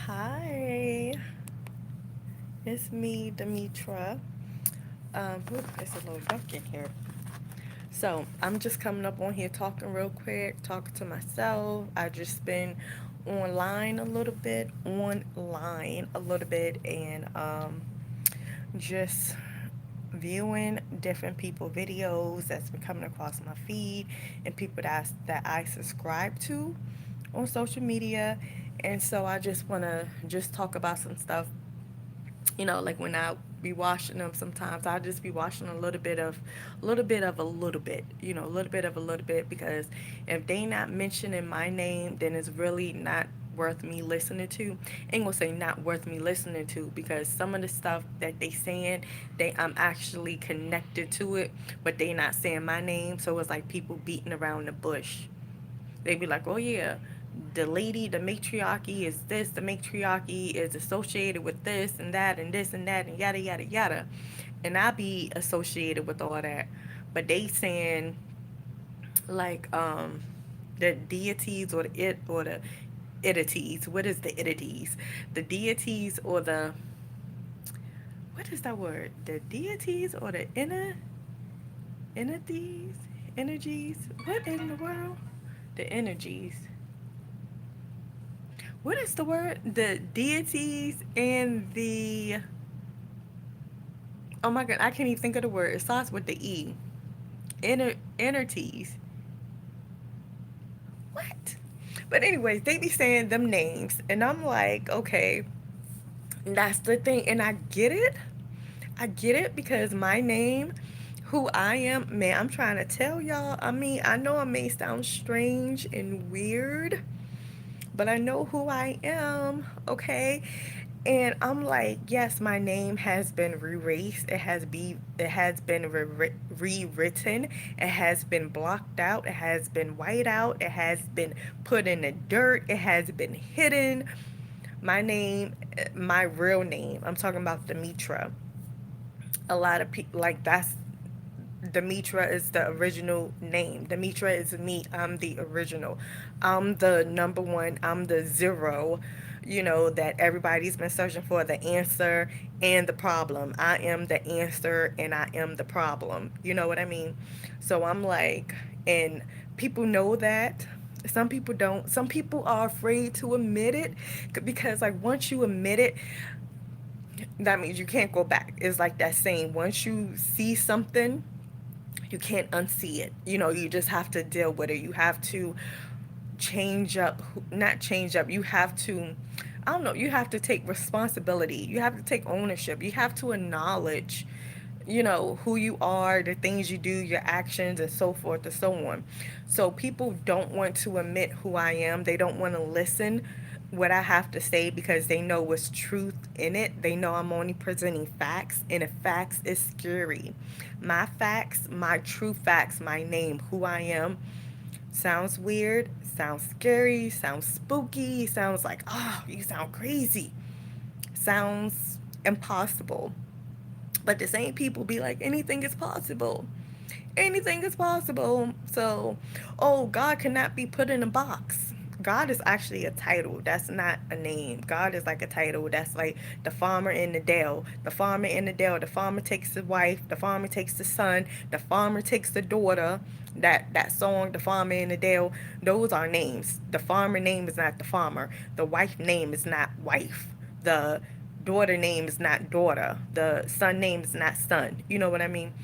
Hi, it's me, Demitra. It's a little dark in here. So I'm just coming up on here talking real quick, talking to myself. I just been online a little bit, and just viewing different people videos that's been coming across my feed and people that I subscribe to on social media. And so I just want to just talk about some stuff, like when I be watching them, sometimes I just be watching a little bit, a little bit of a little bit, because if they not mentioning my name, then it's really not worth me listening to. Ain't gonna say not worth me listening to, because some of the stuff that they saying, I'm actually connected to it, but they not saying my name, so it's like people beating around the bush. They'd be like, oh yeah, the matriarchy is this, the matriarchy is associated with this and that and this and that and yada yada yada. And I be associated with all that. But they saying like the deities or the entities. What is the entities? The deities or the what is that word? The deities or the entities? Energies? What in the world? The energies. What is the word? The deities and the, oh my god, I can't even think of the word. It starts with the E. Entities. What? But anyways, they be saying them names, and I'm like, okay, that's the thing, and I get it. I get it because my name, who I am, man, I'm trying to tell y'all. I mean, I know it may sound strange and weird, but I know who I am, okay? And I'm like, yes, my name has been erased. It has been rewritten. It has been blocked out. It has been white out. It has been put in the dirt. It has been hidden. My name, my real name. I'm talking about Demitra. A lot of people like that's Demitra is the original name. Demitra is me. I'm the original. I'm the number one. I'm the zero, that everybody's been searching for, the answer and the problem. I am the answer and I am the problem. You know what I mean? So I'm like, and people know that. Some people don't. Some people are afraid to admit it because, like, once you admit it, that means you can't go back. It's like that saying, once you see something, you can't unsee it. You just have to deal with it. You have to change up, not change up. You have to, I don't know, you have to take responsibility. You have to take ownership. You have to acknowledge, who you are, the things you do, your actions, and so forth and so on. So people don't want to admit who I am. They don't want to listen what I have to say because they know what's truth in it. They know I'm only presenting facts, and if facts is scary. My facts, my true facts, my name, who I am, sounds weird, sounds scary, sounds spooky, sounds like, oh, you sound crazy, sounds impossible. But the same people be like, anything is possible. Anything is possible. So, oh, God cannot be put in a box. God is actually a title. That's not a name. God is like a title. That's like the farmer in the dell. The farmer in the dell. The farmer takes the wife. The farmer takes the son. The farmer takes the daughter. That song, the farmer in the dell. Those are names. The farmer name is not the farmer. The wife name is not wife. The daughter name is not daughter. The son name is not son. You know what I mean?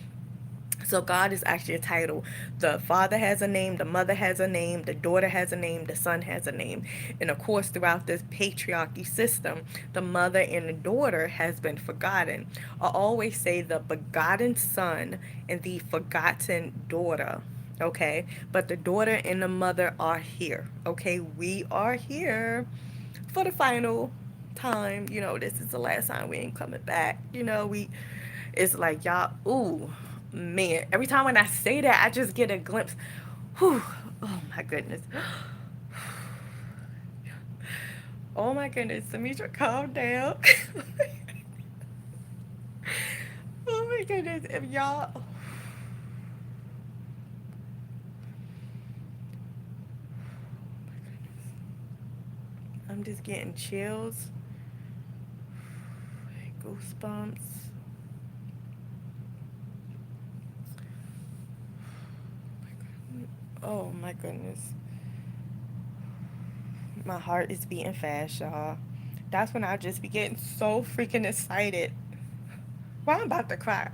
So God is actually a title. The father has a name, the mother has a name, the daughter has a name, the son has a name. And of course, throughout this patriarchy system, the mother and the daughter has been forgotten. I always say the begotten son and the forgotten daughter. Okay, but the daughter and the mother are here. Okay, we are here for the final time. This is the last time, we ain't coming back. It's like, y'all, ooh, man, every time when I say that, I just get a glimpse. Whew, oh my goodness. Oh my goodness, Demetra, calm down. Oh my goodness, if y'all, I'm just getting chills, goosebumps. Oh my goodness. My heart is beating fast, y'all. That's when I just be getting so freaking excited. Well, I'm about to cry.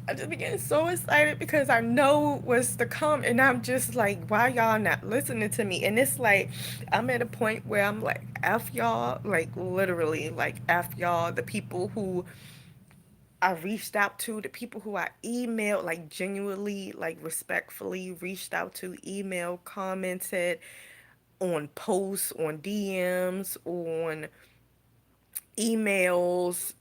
I just be getting so excited because I know what's to come, and I'm just like, why y'all not listening to me? And it's like, I'm at a point where I'm like, F y'all, like literally, like F y'all, the people who I reached out to, the people who I emailed, like genuinely, like respectfully reached out to, email, commented on posts, on DMs, on emails,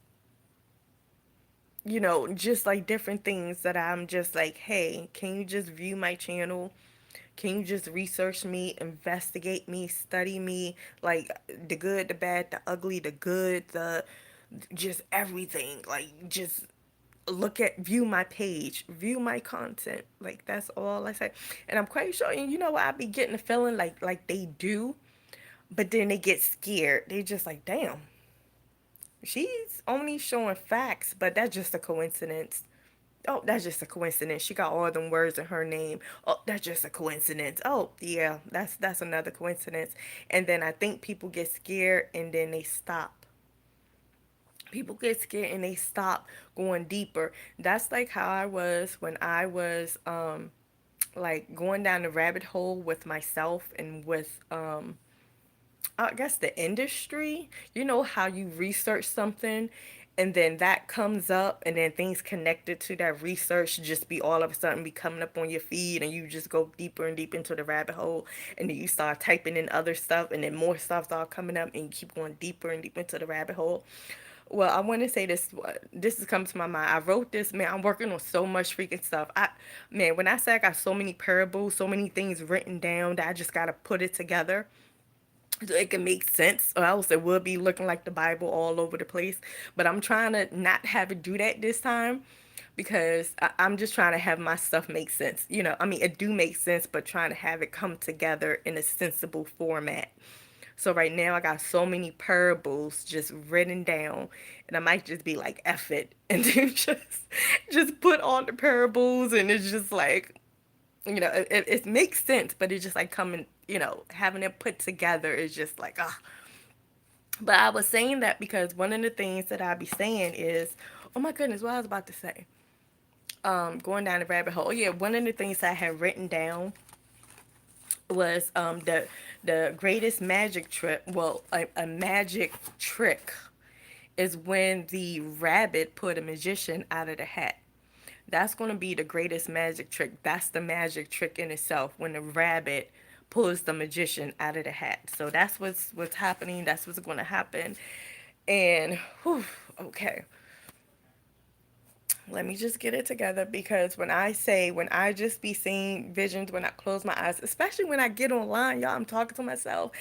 just like different things that I'm just like, hey, can you just view my channel? Can you just research me, investigate me, study me, like the good, the bad, the ugly, the good, the just everything. Like just view my page, view my content. Like that's all I say. And I'm quite sure, and you know what, I be getting the feeling like they do, but then they get scared. They just like, damn, she's only showing facts, but that's just a coincidence. Oh, that's just a coincidence. She got all them words in her name. Oh, that's just a coincidence. Oh, yeah, that's another coincidence. And then I think people get scared and then they stop. People get scared and they stop going deeper. That's like how I was when I was like going down the rabbit hole with myself and with I guess the industry. You know how you research something and then that comes up and then things connected to that research just be all of a sudden be coming up on your feed and you just go deeper and deeper into the rabbit hole and then you start typing in other stuff and then more stuff start coming up and you keep going deeper and deeper into the rabbit hole. Well, I want to say this. This has come to my mind. I wrote this, man. I'm working on so much freaking stuff. Man, when I say I got so many parables, so many things written down that I just gotta put it together so it can make sense, or else it will be looking like the Bible all over the place. But I'm trying to not have it do that this time because I'm just trying to have my stuff make sense. I mean, it do make sense, but trying to have it come together in a sensible format. So right now I got so many parables just written down, and I might just be like, "F it," and then just put all the parables, and it's just like, it makes sense, but it's just like coming, having it put together is just like, ah. But I was saying that because one of the things that I be saying is, oh my goodness, what I was about to say. Going down the rabbit hole. Oh, yeah, one of the things I had written down was the greatest magic trick. Well, a magic trick is when the rabbit put a magician out of the hat. That's going to be the greatest magic trick. That's the magic trick in itself when the rabbit pulls the magician out of the hat. So that's what's happening. That's what's going to happen. And whew, okay, let me just get it together because when I just be seeing visions when I close my eyes, especially when I get online, y'all, I'm talking to myself.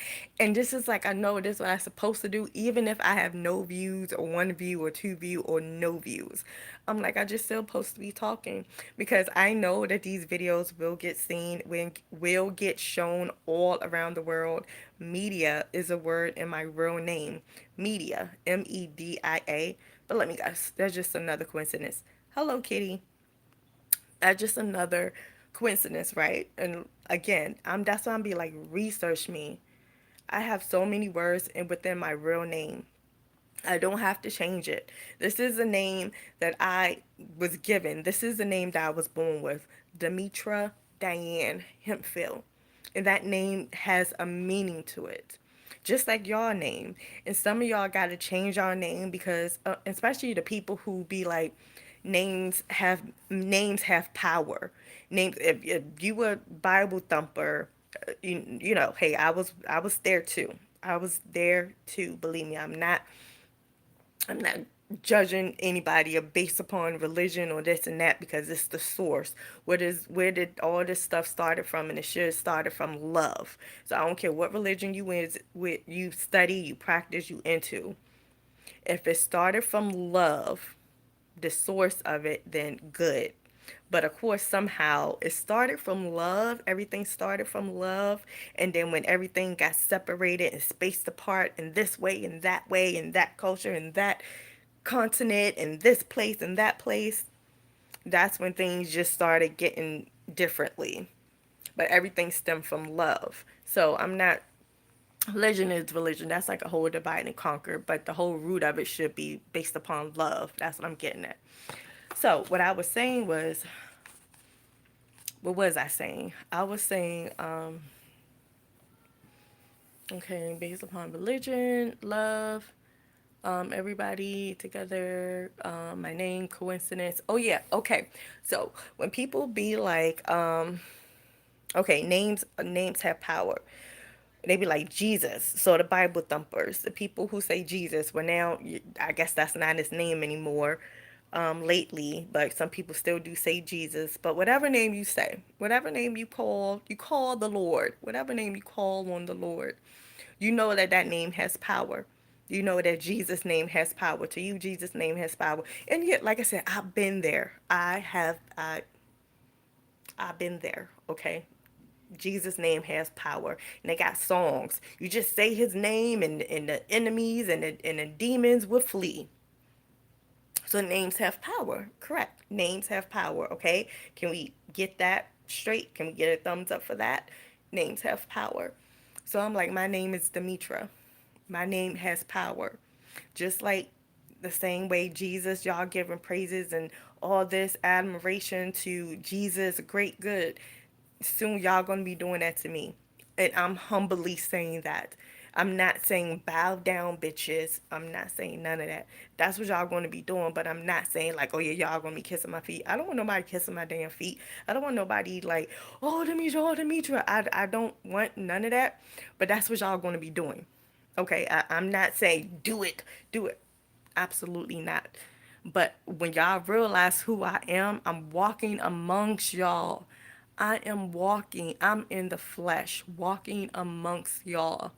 And this is like, I know this is what I'm supposed to do, even if I have no views or one view or two view or no views. I'm like, I just still supposed to be talking because I know that these videos will get seen, will get shown all around the world. Media is a word in my real name. Media, Media. But let me guess, that's just another coincidence. Hello, kitty. That's just another coincidence, right? And again, that's why I'm be like, research me. I have so many words in within my real name. I don't have to change it. This is a name that I was given. This is the name that I was born with. Demitra Diane Hemphill. And that name has a meaning to it. Just like y'all name. And some of y'all got to change our name because especially the people who be like names have power. Names if you were Bible thumper, hey, I was there too. I was there too. Believe me, I'm not judging anybody based upon religion or this and that because it's the source. Where did all this stuff started from? And it should have started from love. So I don't care what religion you study, you practice, you into. If it started from love, the source of it, then good. But of course, somehow it started from love. Everything started from love. And then when everything got separated and spaced apart in this way, and that culture, and that continent, and this place, and that place, that's when things just started getting differently. But everything stemmed from love. So I'm not, religion is religion. That's like a whole divide and conquer. But the whole root of it should be based upon love. That's what I'm getting at. So what I was saying was, what was I saying? I was saying, okay, based upon religion, love, everybody together, my name, coincidence. Oh yeah, okay. So when people be like, okay, names have power. They be like Jesus. So the Bible thumpers, the people who say Jesus, well now I guess that's not his name anymore. Lately, but some people still do say Jesus. But whatever name you say, whatever name you call the Lord, whatever name you call on the Lord, you know that that name has power. You know that Jesus' name has power. To you, Jesus' name has power. And yet, like I said, I've been there. I've been there. Okay, Jesus' name has power, and they got songs. You just say His name, and the enemies and the demons will flee. So names have power. Correct. Names have power. Okay. Can we get that straight? Can we get a thumbs up for that? Names have power. So I'm like, my name is Demitra. My name has power. Just like the same way Jesus, y'all giving praises and all this admiration to Jesus, great good. Soon y'all gonna be doing that to me. And I'm humbly saying that. I'm not saying bow down, bitches. I'm not saying none of that. That's what y'all gonna be doing, but I'm not saying like, oh yeah, y'all gonna be kissing my feet. I don't want nobody kissing my damn feet. I don't want nobody like, oh Demetra. I don't want none of that. But that's what y'all gonna be doing. Okay, I'm not saying do it. Absolutely not. But when y'all realize who I am, I'm walking amongst y'all. I am walking, I'm in the flesh, walking amongst y'all.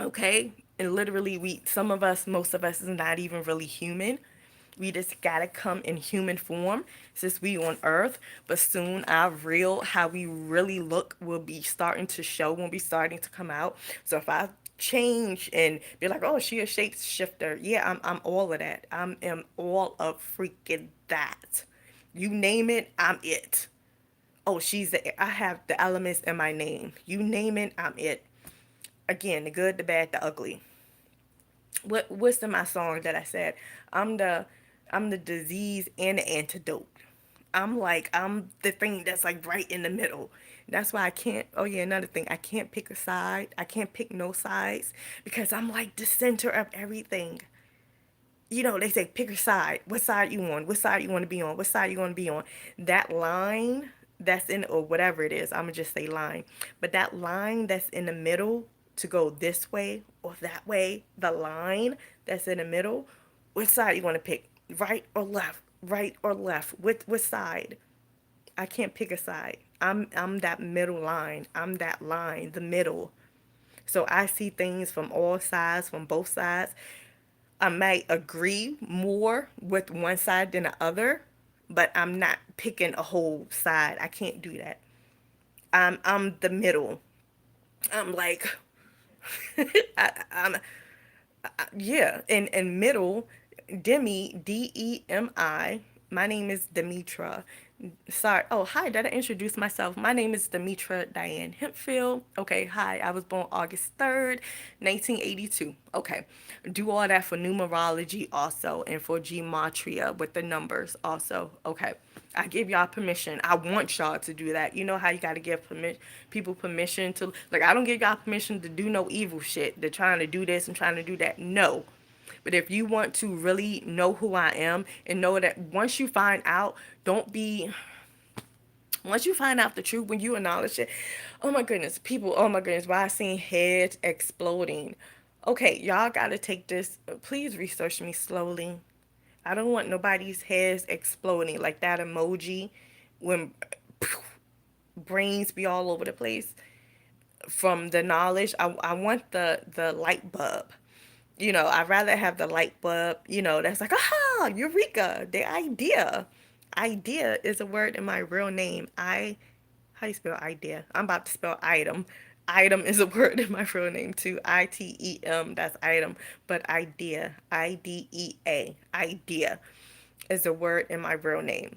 Okay? And literally, some of us, most of us, is not even really human. We just gotta come in human form since we on earth. But soon our real, how we really look will be starting to show, will be starting to come out. So if I change and be like, oh, she a shapeshifter. Yeah, I'm all of that. I am all of freaking that. You name it, I'm it. Oh, I have the elements in my name. You name it, I'm it. Again, the good, the bad, the ugly. What's in my song that I said? I'm the I'm the disease and the antidote. I'm the thing that's like right in the middle. That's why I can't, oh yeah, another thing, I can't pick a side. I can't pick no sides because I'm like the center of everything. You know, they say pick a side. What side you on? What side you want to be on? What side you want to be on? That line that's in, or whatever it is, I'm gonna just say line. But that line that's in the middle to go this way or that way, the line that's in the middle, what side you want to pick? Right or left? Right or left? What side? I can't pick a side. I'm that middle line. I'm that line, the middle. So I see things from all sides, from both sides. I might agree more with one side than the other, but I'm not picking a whole side. I can't do that. I'm the middle. I'm like I'm yeah, and middle, Demi. My name is Demitra. Sorry. Oh, hi. Did I introduce myself? My name is Demitra Diane Hemphill. Okay. Hi. I was born August 3rd, 1982. Okay. Do all that for numerology also, and for gematria with the numbers also. Okay. I give y'all permission. I want y'all to do that. You know how you got to give people permission to, like, I don't give y'all permission to do no evil shit. They're trying to do this and trying to do that. No. But if you want to really know who I am and know that once you find out, don't be, once you find out the truth, when you acknowledge it, oh my goodness, people, oh my goodness, why I seen heads exploding. Okay, y'all gotta take this, please research me slowly. I don't want nobody's heads exploding like that emoji when brains be all over the place from the knowledge. I want the light bulb. You know, I'd rather have the light bulb, you know, that's like, aha, eureka, the idea. Idea is a word in my real name. How you spell idea? I'm about to spell item. Item is a word in my real name too. ITEM, that's item. But idea, IDEA, idea is a word in my real name.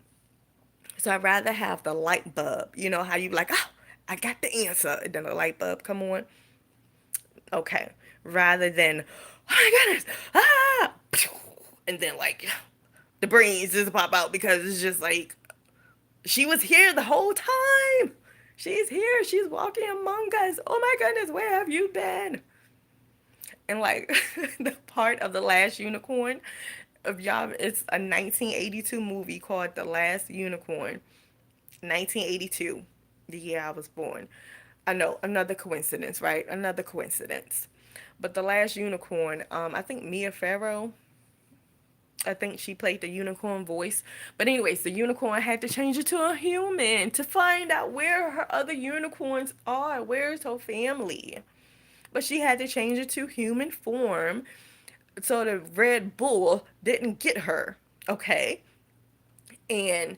So I'd rather have the light bulb. You know how you like, oh, I got the answer. And then the light bulb come on. Okay. Rather than, oh my goodness, ah, and then like the brains just pop out because it's just like she was here the whole time. She's here. She's walking among us. Oh my goodness, where have you been? And like the part of The Last Unicorn of y'all, it's a 1982 movie called The Last Unicorn. 1982, the year I was born. I know, another coincidence, right? Another coincidence. But The Last Unicorn, I think Mia Farrow, I think she played the unicorn voice. But anyways, the unicorn had to change it to a human to find out where her other unicorns are. Where's her family? But she had to change it to human form so the Red Bull didn't get her. Okay? And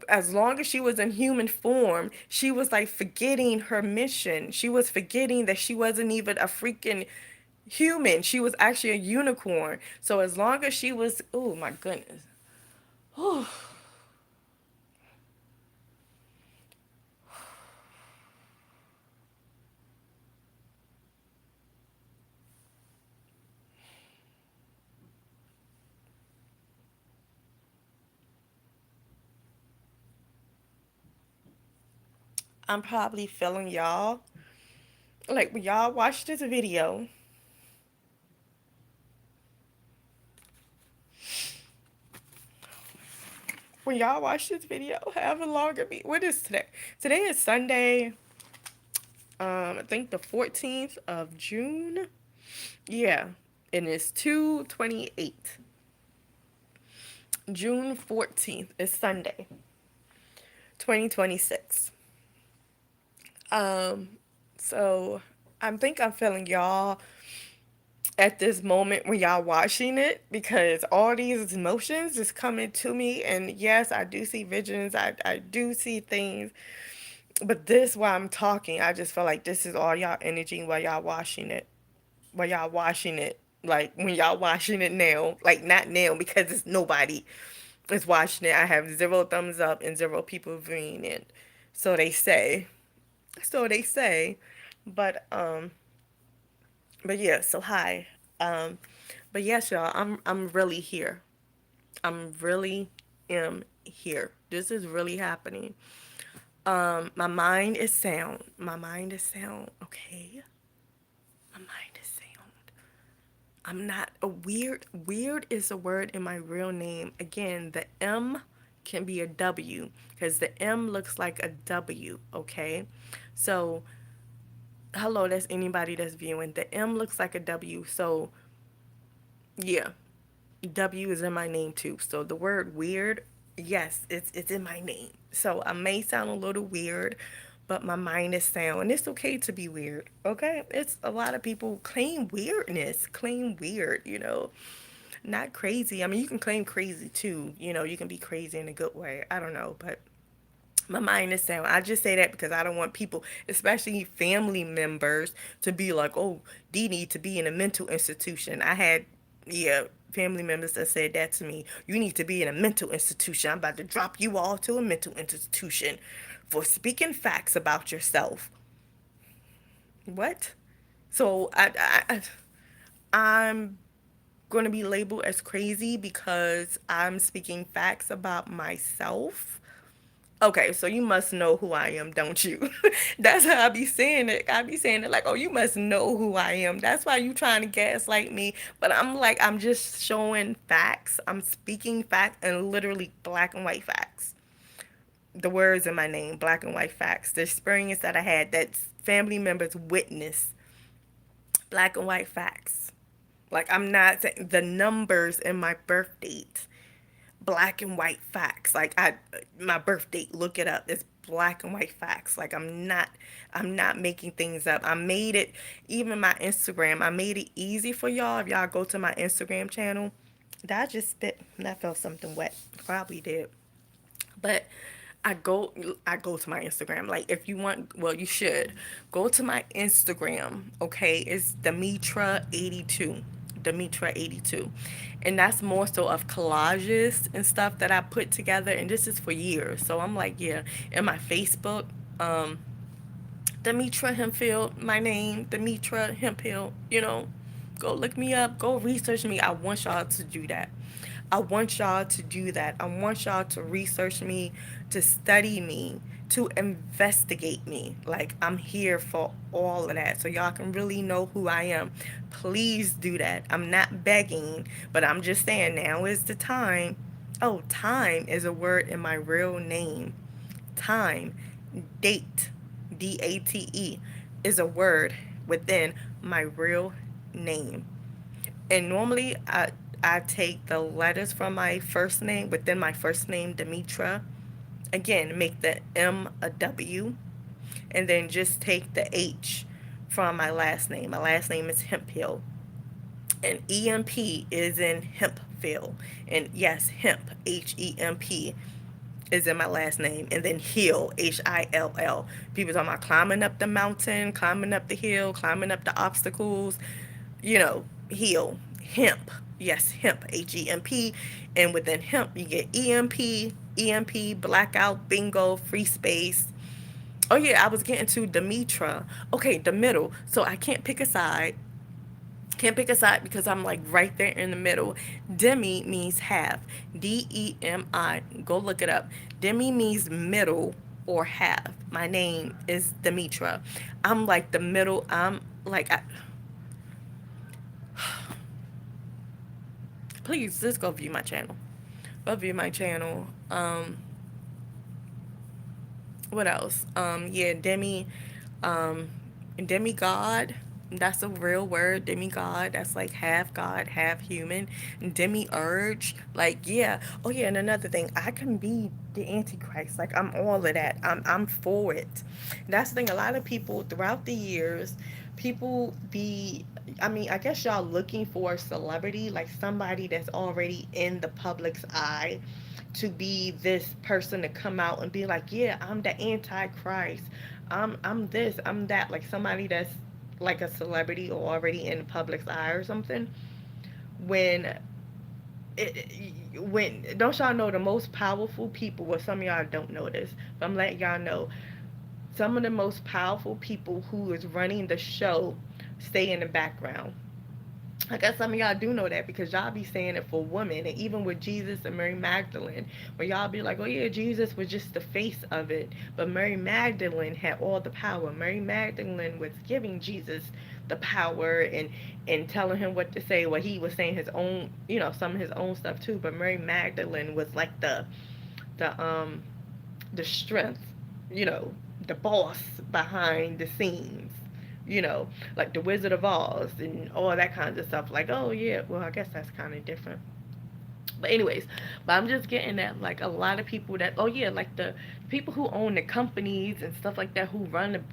as long as she was in human form, she was like forgetting her mission. She was forgetting that she wasn't even a freaking human. She was actually a unicorn. So as long as she was, oh my goodness. I'm probably feeling y'all. Like when y'all watch this video, when y'all watch this video, however long it be. What is today? Today is Sunday. I think the 14th of June. Yeah, and it's 2/28. June 14th is Sunday, 2026. Um, so I think I'm feeling y'all at this moment when y'all watching it because all these emotions is coming to me. And yes, I do see visions, I do see things, but this while I'm talking, I just feel like this is all y'all energy while y'all watching it. While y'all watching it. Like when y'all watching it now, like not now because it's nobody is watching it. I have 0 thumbs up and 0 people viewing it. So they say. So they say. But but yeah, so hi. Um but yes, y'all, I'm really here. I'm really am here. This is really happening. My mind is sound. My mind is sound, okay? My mind is sound. I'm not a weird. Weird is a word in my real name. Again, the M can be a W because the M looks like a W, okay? So, hello, that's anybody that's viewing. The M looks like a W. So, yeah, W is in my name too. So the word weird, yes, it's in my name. So I may sound a little weird, but my mind is sound. And it's okay to be weird. Okay? It's a lot of people claim weirdness, claim weird, Not crazy. I mean, you can claim crazy too. You can be crazy in a good way. I don't know, but my mind is sound. I just say that because I don't want people, especially family members, to be like, "Oh, Dee need to be in a mental institution." I had, yeah, family members that said that to me. You need to be in a mental institution. I'm about to drop you all to a mental institution for speaking facts about yourself. What? So I'm going to be labeled as crazy because I'm speaking facts about myself. Okay, so you must know who I am, don't you? That's how I be saying it. I be saying it like, oh, you must know who I am. That's why you trying to gaslight me. But I'm like, I'm just showing facts. I'm speaking facts and literally black and white facts. The words in my name, black and white facts. The experience that I had that family members witnessed, black and white facts. Like I'm not saying the numbers in my birth date, black and white facts. Like my birth date, look it up. It's black and white facts. Like I'm not making things up. I made it, even my Instagram, I made it easy for y'all. If y'all go to my Instagram channel, did I just spit? That felt something wet. Probably did. But I go to my Instagram. Like, if you want, well, you should go to my Instagram. Okay, it's Demitra82. Demitra82. And that's more so of collages and stuff that I put together, and this is for years. So I'm like, yeah. And my Facebook, um Demitra Hemphill, my name, Demitra Hemphill, go look me up, go research me. I want y'all to do that. I want y'all to do that. I want y'all to research me, to study me, to investigate me. Like, I'm here for all of that. So y'all can really know who I am. Please do that. I'm not begging, but I'm just saying now is the time. Oh, time is a word in my real name. Time, date, DATE, is a word within my real name. And normally I take the letters from my first name within my first name, Demitra. Again, make the M a W, and then just take the H from my last name. My last name is Hemphill. And EMP is in Hemphill. And yes, hemp, HEMP, is in my last name. And then Hill, HILL. People talking about climbing up the mountain, climbing up the hill, climbing up the obstacles, hill, hemp. Yes, hemp, HEMP. And within hemp, you get EMP, blackout, bingo, free space. Oh, yeah, I was getting to Demitra. Okay, the middle. So I can't pick a side. Can't pick a side because I'm like right there in the middle. Demi means half. DEMI. Go look it up. Demi means middle or half. My name is Demitra. I'm like the middle. I'm like, please just go view my channel. Go view my channel. What else? Yeah, demigod. That's a real word, demigod. That's like half God, half human. Demiurge, like, yeah. Oh yeah, and another thing, I can be the Antichrist. Like, I'm all of that. I'm for it. That's the thing. A lot of people throughout the years, people be. I mean, I guess y'all looking for a celebrity, like somebody that's already in the public's eye, to be this person to come out and be like, yeah, I'm the Antichrist. I'm this, I'm that. Like somebody that's like a celebrity or already in the public's eye or something. When when don't y'all know the most powerful people? Well, some of y'all don't know this, but I'm letting y'all know. Some of the most powerful people who is running the show stay in the background. I guess some of y'all do know that because y'all be saying it for women, and even with Jesus and Mary Magdalene, where y'all be like, oh yeah, Jesus was just the face of it, but Mary Magdalene had all the power. Mary Magdalene was giving Jesus the power and telling him what to say. Well, he was saying his own, some of his own stuff too, but Mary Magdalene was like the the strength, you know, the boss behind the scenes, you know, like the Wizard of Oz and all that kinds of stuff. Like, oh yeah, well I guess that's kind of different. But anyways, but I'm just getting at like a lot of people that, oh yeah, like the people who own the companies and stuff like that, who run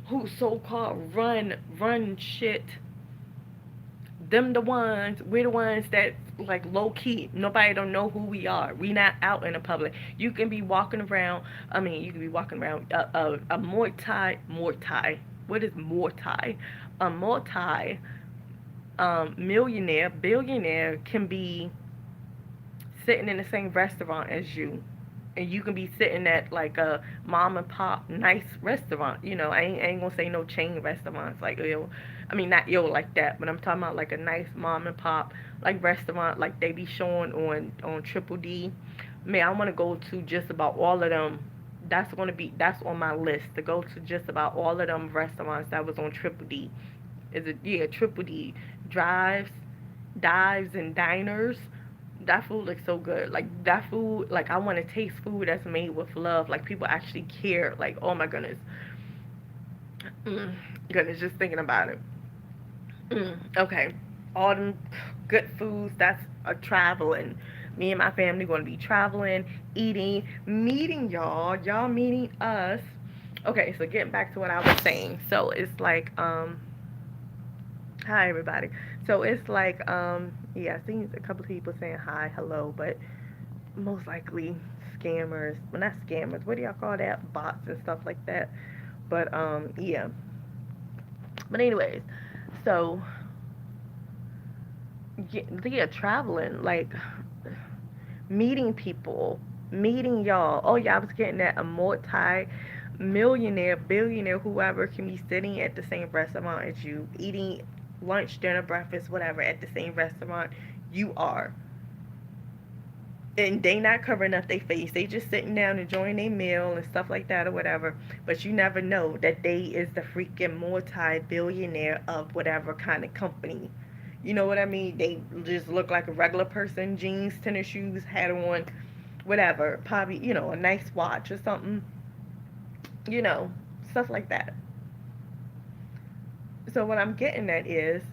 who so called run shit, them the ones, we're the ones that like low key, nobody don't know who we are, we not out in the public. You can be walking around, I mean, you can be walking around a mortai, what is mortai, a multi millionaire, billionaire can be sitting in the same restaurant as you, and you can be sitting at like a mom and pop nice restaurant. You know, I ain't gonna say no chain restaurants like yo. I mean not yo like that, but I'm talking about like a nice mom and pop like restaurant like they be showing on Triple D. Man, I want to go to just about all of them. That's on my list to go to just about all of them restaurants that was on Triple D. Is it, yeah, Triple D drives, dives and diners. That food looks so good. Like that food, like I want to taste food that's made with love. Like people actually care. Like, oh my goodness, goodness, just thinking about it. Okay, all them good foods. That's a traveling. Me and my family going to be traveling, eating, meeting y'all. Y'all meeting us. Okay, so getting back to what I was saying. So it's like hi everybody. So it's like yeah, I seen a couple of people saying hi, hello, but most likely scammers. Well, not scammers. What do y'all call that? Bots and stuff like that. But yeah. But anyways, so yeah, traveling, like meeting people, meeting y'all. Oh yeah, I was getting that a multi-millionaire, billionaire, whoever can be sitting at the same restaurant as you, eating lunch, dinner, breakfast, whatever, at the same restaurant you are. And they not covering up their face. They just sitting down enjoying their meal and stuff like that or whatever. But you never know that they is the freaking multi-billionaire of whatever kind of company. You know what I mean? They just look like a regular person, jeans, tennis shoes, hat on, whatever. Probably, a nice watch or something. You know, stuff like that. So what I'm getting at is,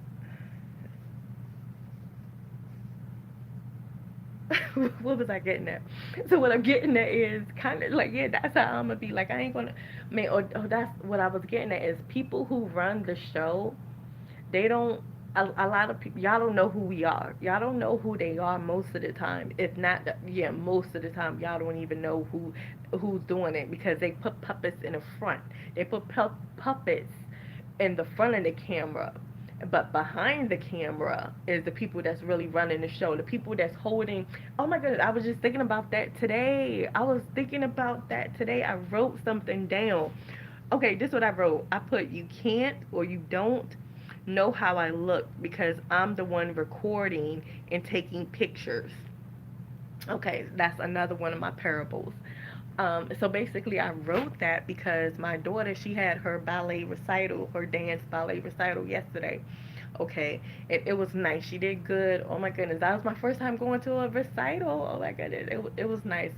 what was I getting at? So what I'm getting at is kind of like, yeah, that's how I'm gonna be. Like, I ain't gonna, man, or that's what I was getting at is people who run the show, they don't. A lot of people, y'all don't know who we are. Y'all don't know who they are most of the time. If not, yeah, most of the time, y'all don't even know who's doing it because they put puppets in the front. They put puppets in the front of the camera, but behind the camera is the people that's really running the show, the people that's holding. Oh my goodness, I was just thinking about that today. I wrote something down. Okay, this is what I wrote. I put, you can't or you don't know how I look because I'm the one recording and taking pictures. Okay, that's another one of my parables. So basically, I wrote that because my daughter, she had her ballet recital, her dance ballet recital yesterday. Okay, it was nice. She did good. Oh my goodness, that was my first time going to a recital. Oh my goodness, it was nice.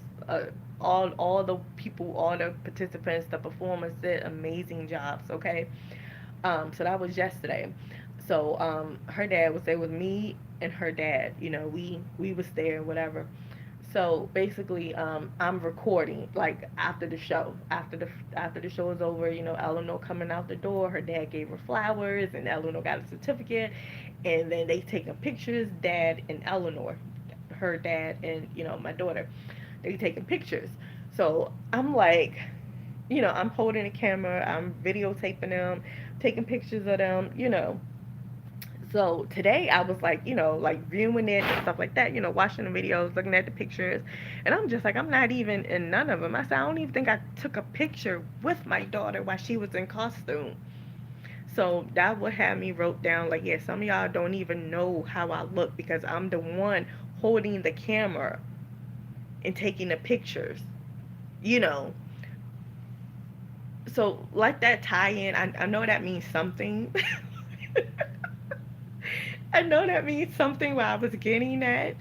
All the people, all the participants, the performers did amazing jobs. Okay, so that was yesterday. So her dad was there with me and her dad. We was there, whatever. So basically, I'm recording like after the show. After the show is over, Eleanor coming out the door. Her dad gave her flowers, and Eleanor got a certificate. And then they taking pictures. Dad and Eleanor, her dad and my daughter, they taking pictures. So I'm like, I'm holding the camera. I'm videotaping them, taking pictures of them. So today I was like, like viewing it and stuff like that, watching the videos, looking at the pictures. And I'm just like, I'm not even in none of them. I said, I don't even think I took a picture with my daughter while she was in costume. So that would have me wrote down, like, yeah, some of y'all don't even know how I look because I'm the one holding the camera and taking the pictures, you know. So, like that tie in, I know that means something. I know that means something what I was getting at.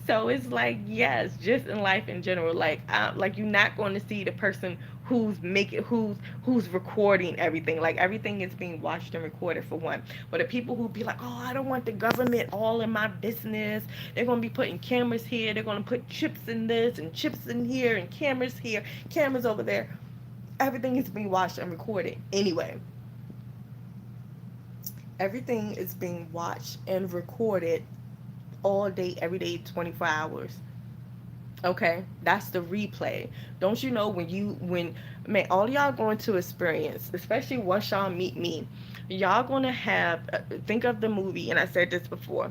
So it's like, yes, just in life in general, like you're not going to see the person who's recording everything. Like everything is being watched and recorded for one. But the people who be like, oh, I don't want the government all in my business. They're gonna be putting cameras here. They're gonna put chips in this and chips in here and cameras here, cameras over there. Everything is being watched and recorded anyway. Everything is being watched and recorded all day, every day, 24 hours. Okay, that's the replay. Don't you know when man, all y'all going to experience, especially once y'all meet me, y'all gonna have think of the movie, and I said this before.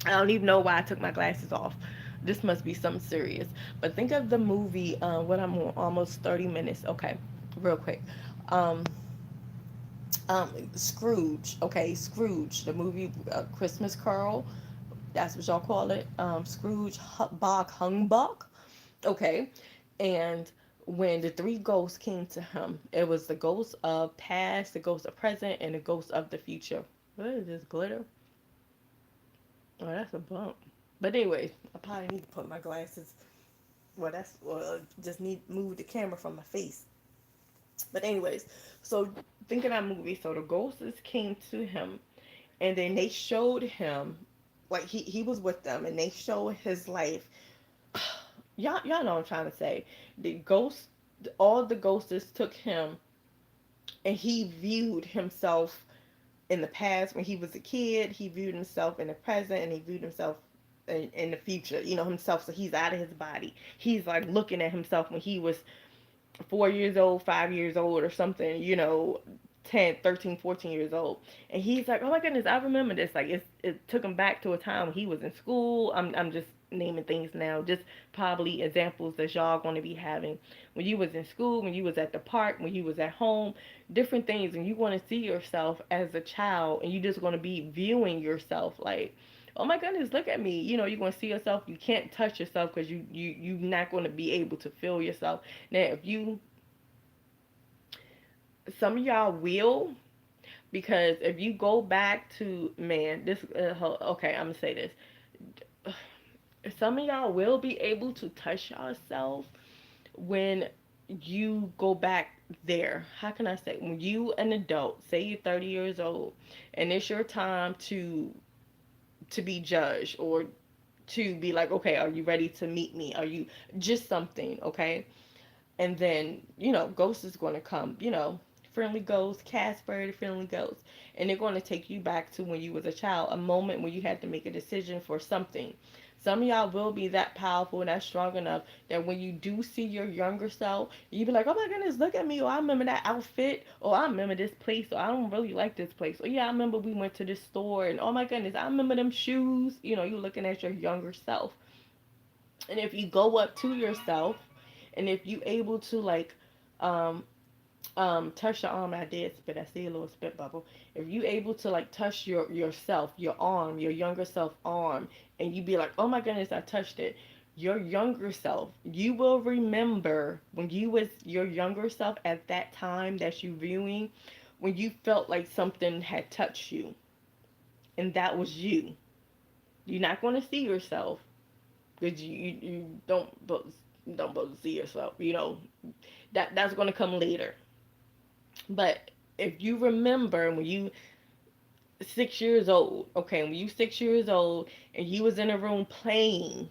I don't even know why I took my glasses off. This must be something serious. But think of the movie. What I'm on almost 30 minutes. Okay, real quick. Um, Scrooge. Okay, Scrooge, the movie Christmas Carol. That's what y'all call it. Scrooge Bog Humbug. Okay, and when the three ghosts came to him, it was the ghost of past, the ghost of present, and the ghost of the future. What is this glitter? Oh, that's a bump. But anyway, I probably need to put my glasses. Just need to move the camera from my face. But anyways, so think of that movie. So the ghosts came to him, and then they showed him, like he was with them, and they showed his life. Y'all know what I'm trying to say. The ghosts, all the ghosts took him, and he viewed himself in the past when he was a kid. He viewed himself in the present, and he viewed himself. in the future, himself. So he's out of his body. He's like looking at himself when he was 4 years old, 5 years old, or something, 10, 13, 14 years old. And he's like, oh my goodness, I remember this. Like, it took him back to a time when he was in school. I'm just naming things now, just probably examples that y'all going to be having. When you was in school, when you was at the park, when you was at home, different things. And you want to see yourself as a child, and you just going to be viewing yourself like, oh my goodness, look at me. You're going to see yourself. You can't touch yourself because you're not going to be able to feel yourself. Now, some of y'all will, because if you go back to, man, this, okay, I'm going to say this. Some of y'all will be able to touch yourself when you go back there. How can I say? When you an adult, say you're 30 years old, and it's your time to be judged, or to be like, okay, are you ready to meet me? Are you just something, okay? And then, Ghost is going to come, friendly ghost, Casper, the friendly ghost. And they're going to take you back to when you was a child, a moment when you had to make a decision for something. Some of y'all will be that powerful and that strong enough that when you do see your younger self, you be like, oh my goodness, look at me. Or I remember that outfit. Or I remember this place. Or I don't really like this place. Or yeah, I remember we went to this store. And oh my goodness, I remember them shoes. You're looking at your younger self. And if you go up to yourself, and if you able to like um touch your arm, I did spit, I see a little spit bubble. If you able to like touch yourself, your arm, your younger self arm, and you be like, oh my goodness, I touched it, your younger self, you will remember when you was your younger self at that time that you viewing, when you felt like something had touched you, and that was you. You're not going to see yourself, because you don't both see yourself. That's going to come later. But if you remember when you 6 years old, okay, when you 6 years old and you was in a room playing,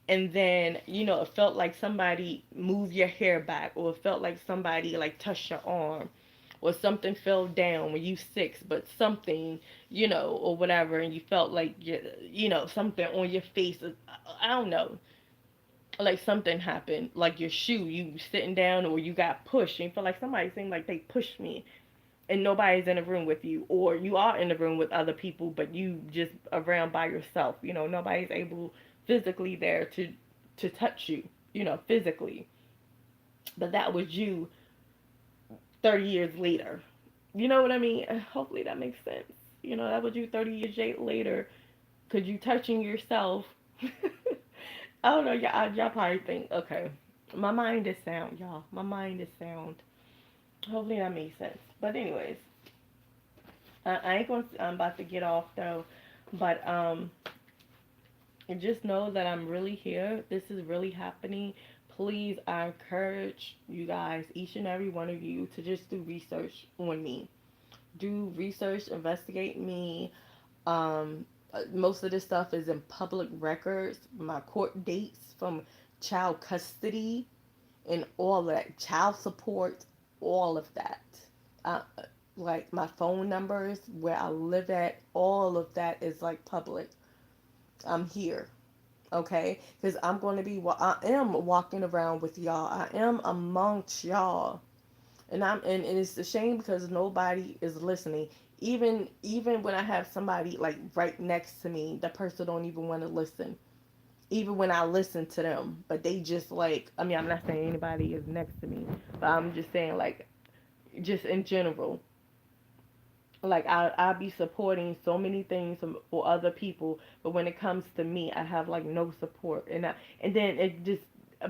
and then it felt like somebody moved your hair back, or it felt like somebody like touched your arm, or something fell down when you six, but something, or whatever, and you felt like something on your face. I don't know, like something happened, like your shoe, you sitting down, or you got pushed, and you feel like somebody seemed like they pushed me, and nobody's in the room with you, or you are in the room with other people, but you just around by yourself. Nobody's able physically there to touch you, physically. But that was you 30 years later. You know what I mean? Hopefully that makes sense. That was you 30 years later, because you touching yourself. I don't know, y'all probably think, okay, my mind is sound, y'all. My mind is sound. Hopefully that makes sense. But anyways, I ain't gonna. I'm about to get off though, but just know that I'm really here. This is really happening. Please, I encourage you guys, each and every one of you, to just do research on me. Do research, investigate me. Most of this stuff is in public records, my court dates from child custody and all of that, child support, all of that. Uh, like my phone numbers, where I live at, all of that is like public. I'm here, okay? Because I'm going to be, I am walking around with y'all. I am amongst y'all. And it's a shame because nobody is listening. Even when I have somebody like right next to me, that person don't even want to listen. Even when I listen to them, but they just like, I mean, I'm not saying anybody is next to me, but I'm just saying like, just in general, like I'll be supporting so many things for other people, but when it comes to me, I have like no support, and then it just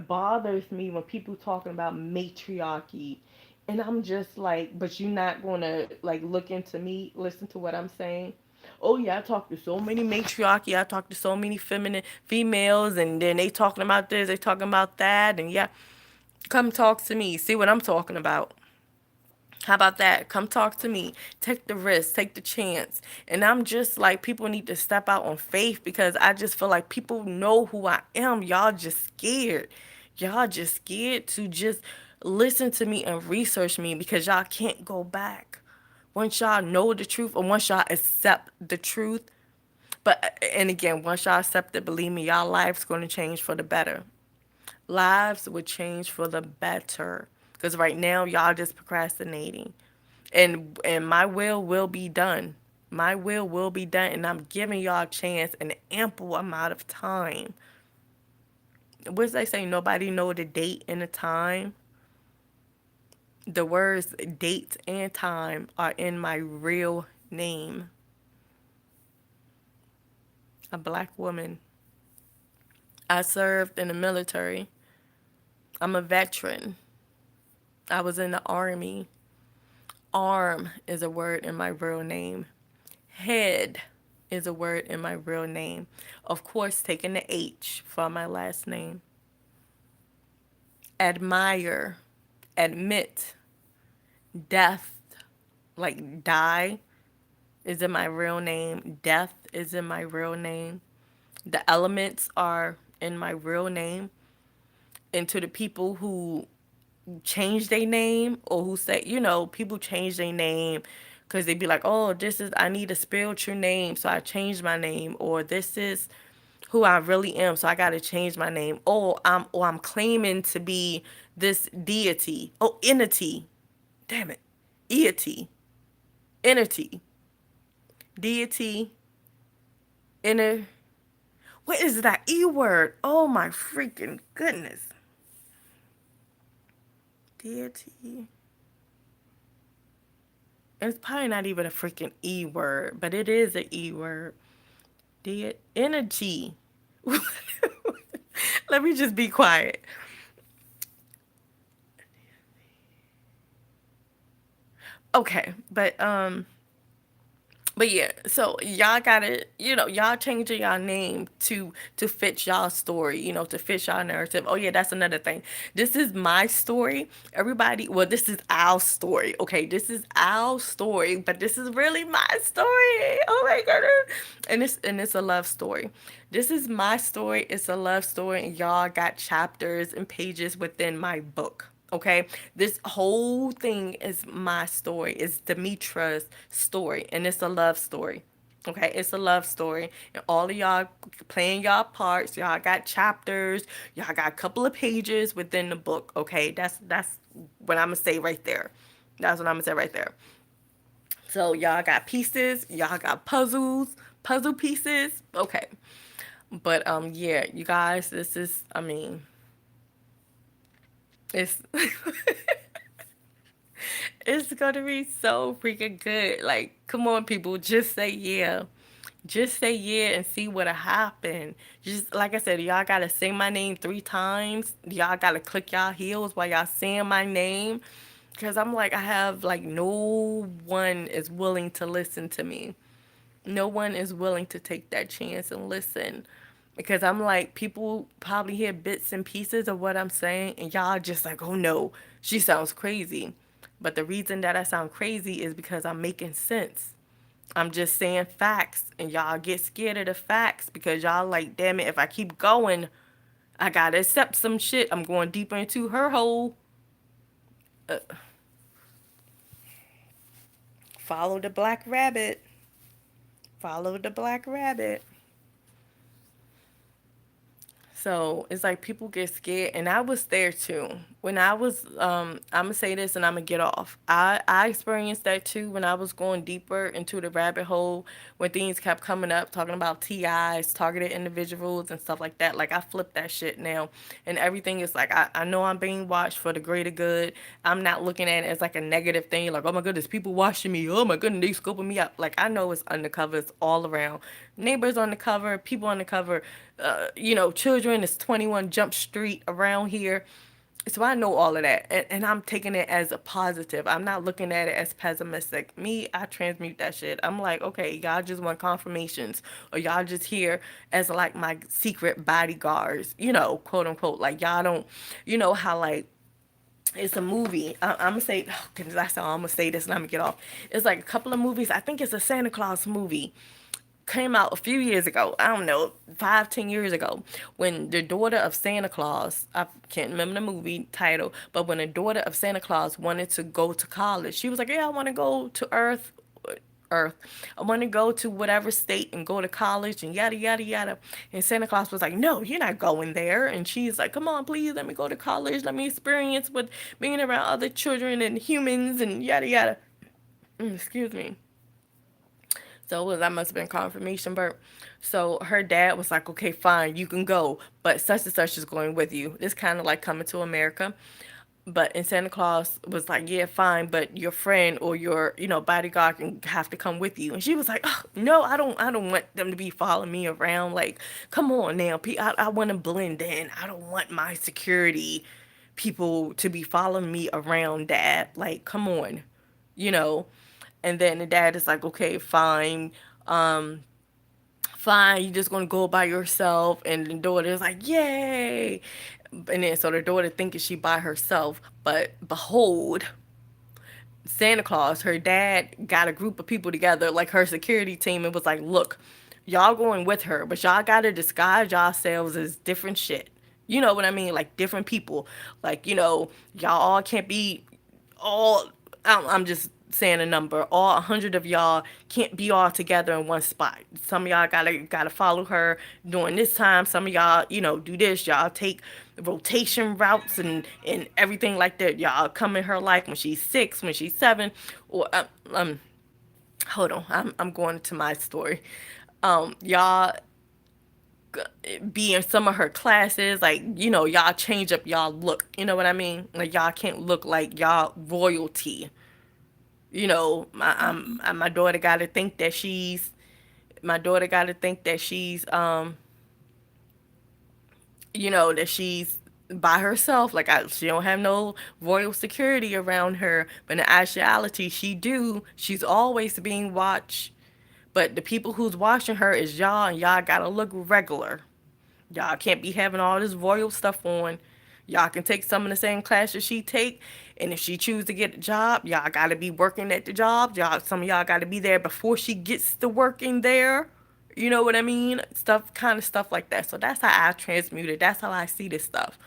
bothers me when people talking about matriarchy, and I'm just like, but you're not gonna like look into me, listen to what I'm saying. Oh yeah, I talk to so many matriarchy. I talk to so many feminine females, and then they talking about this, they talking about that, and yeah, come talk to me. See what I'm talking about. How about that? Come talk to me. Take the risk, take the chance. And I'm just like, people need to step out on faith, because I just feel like people know who I am. Y'all just scared. Y'all just scared to just listen to me and research me, because y'all can't go back. Once y'all know the truth, or once y'all accept the truth, But and again, once y'all accept it, believe me, y'all life's going to change for the better. Lives would change for the better. Because right now, y'all just procrastinating. And my will be done. My will be done. And I'm giving y'all a chance, an ample amount of time. What's they say? Nobody know the date and the time. The words date and time are in my real name. A black woman. I served in the military. I'm a veteran. I was in the army. Arm is a word in my real name. Head is a word in my real name. Of course, taking the H for my last name. Admire, admit, death, like die, is in my real name. Death is in my real name. The elements are in my real name. And to the people who change their name, or who say, people change their name because they be like, oh, I need a spiritual name, so I changed my name, or this is who I really am, so I got to change my name. I'm claiming to be this deity. Oh, entity. Damn it. Deity. Entity. Deity. Inner. What is that E word? Oh my freaking goodness. Deity. It's probably not even a freaking E word, but it is an E word. Energy. Let me just be quiet. Okay, but yeah, so y'all gotta, y'all changing y'all name to fit y'all story, to fit y'all narrative. Oh yeah, that's another thing. This is my story. Everybody, well, this is our story. Okay, this is our story, but this is really my story. Oh my goodness, and it's a love story. This is my story. It's a love story, and y'all got chapters and pages within my book. Okay, this whole thing is my story. It's Demitra's story, and it's a love story. Okay, it's a love story, and all of y'all playing y'all parts. Y'all got chapters. Y'all got a couple of pages within the book. Okay, that's what I'm gonna say right there. That's what I'm gonna say right there. So y'all got pieces. Y'all got puzzle pieces. Okay, but yeah, you guys, this is. I mean, it's. It's gonna be so freaking good. Like, come on, people, just say yeah. Just say yeah and see what'll happen. Just like I said, y'all gotta say my name 3 times. Y'all gotta click y'all heels while y'all saying my name. Cause I'm like, I have like no one is willing to listen to me. No one is willing to take that chance and listen. Because I'm like, people probably hear bits and pieces of what I'm saying, and y'all just like, oh no, she sounds crazy. But the reason that I sound crazy is because I'm making sense. I'm just saying facts, and y'all get scared of the facts because y'all like, damn it, if I keep going, I gotta accept some shit. I'm going deeper into her hole. Uh, follow the black rabbit. Follow the black rabbit. So it's like people get scared, and I was there too. When I was, I'm gonna say this and I'm gonna get off. I experienced that too when I was going deeper into the rabbit hole, when things kept coming up, talking about TIs, targeted individuals, and stuff like that. Like, I flipped that shit now, and everything is like, I know I'm being watched for the greater good. I'm not looking at it as like a negative thing, like, oh my goodness, people watching me. Oh my goodness, they scoping me up. Like, I know it's undercover, it's all around. Neighbors on the cover, people on the cover, children. It's 21 Jump Street around here. So I know all of that. And I'm taking it as a positive. I'm not looking at it as pessimistic. Me, I transmute that shit. I'm like, okay, y'all just want confirmations. Or y'all just here as like my secret bodyguards, quote unquote. Like, y'all don't, how like, it's a movie. I'm gonna say, oh goodness, that's how I'm gonna say this and I'm gonna get off. It's like a couple of movies. I think it's a Santa Claus movie, came out a few years ago. I don't know, 5, 10 years ago, when the daughter of Santa Claus, I can't remember the movie title, but when the daughter of Santa Claus wanted to go to college, she was like, yeah, I want to go to earth. I want to go to whatever state and go to college and yada, yada, yada. And Santa Claus was like, no, you're not going there. And she's like, come on, please let me go to college. Let me experience with being around other children and humans and yada, yada. Excuse me. So that must have been confirmation, Bert. So her dad was like, okay, fine, you can go, but such and such is going with you. It's kind of like Coming to America. And Santa Claus was like, yeah, fine, but your friend or your, bodyguard can have to come with you. And she was like, oh, no, I don't want them to be following me around. Like, come on now, I want to blend in. I don't want my security people to be following me around, Dad. Like, come on, you know. And then the dad is like, okay, fine. Fine, you're just gonna go by yourself. And the daughter is like, yay. And then so the daughter thinking she by herself, but behold, Santa Claus, her dad got a group of people together, like her security team, and was like, look, y'all going with her, but y'all gotta disguise yourselves as different shit. You know what I mean? Like different people. Like, y'all all can't be all, I'm just saying a number. All 100 of y'all can't be all together in one spot. Some of y'all gotta follow her during this time. Some of y'all, do this. Y'all take rotation routes and everything like that. Y'all come in her life when she's 6, when she's 7, or hold on, I'm going to my story. Y'all be in some of her classes, like, y'all change up y'all look. You know what I mean? Like y'all can't look like y'all royalty. My daughter got to think that she's that she's by herself. Like she don't have no royal security around her, but in actuality she do. She's always being watched. But the people who's watching her is y'all, and y'all gotta look regular. Y'all can't be having all this royal stuff on. Y'all can take some of the same classes she take, and if she choose to get a job, y'all gotta be working at the job. Some of y'all gotta be there before she gets to working there. You know what I mean? Kind of stuff like that. So that's how I transmuted. That's how I see this stuff.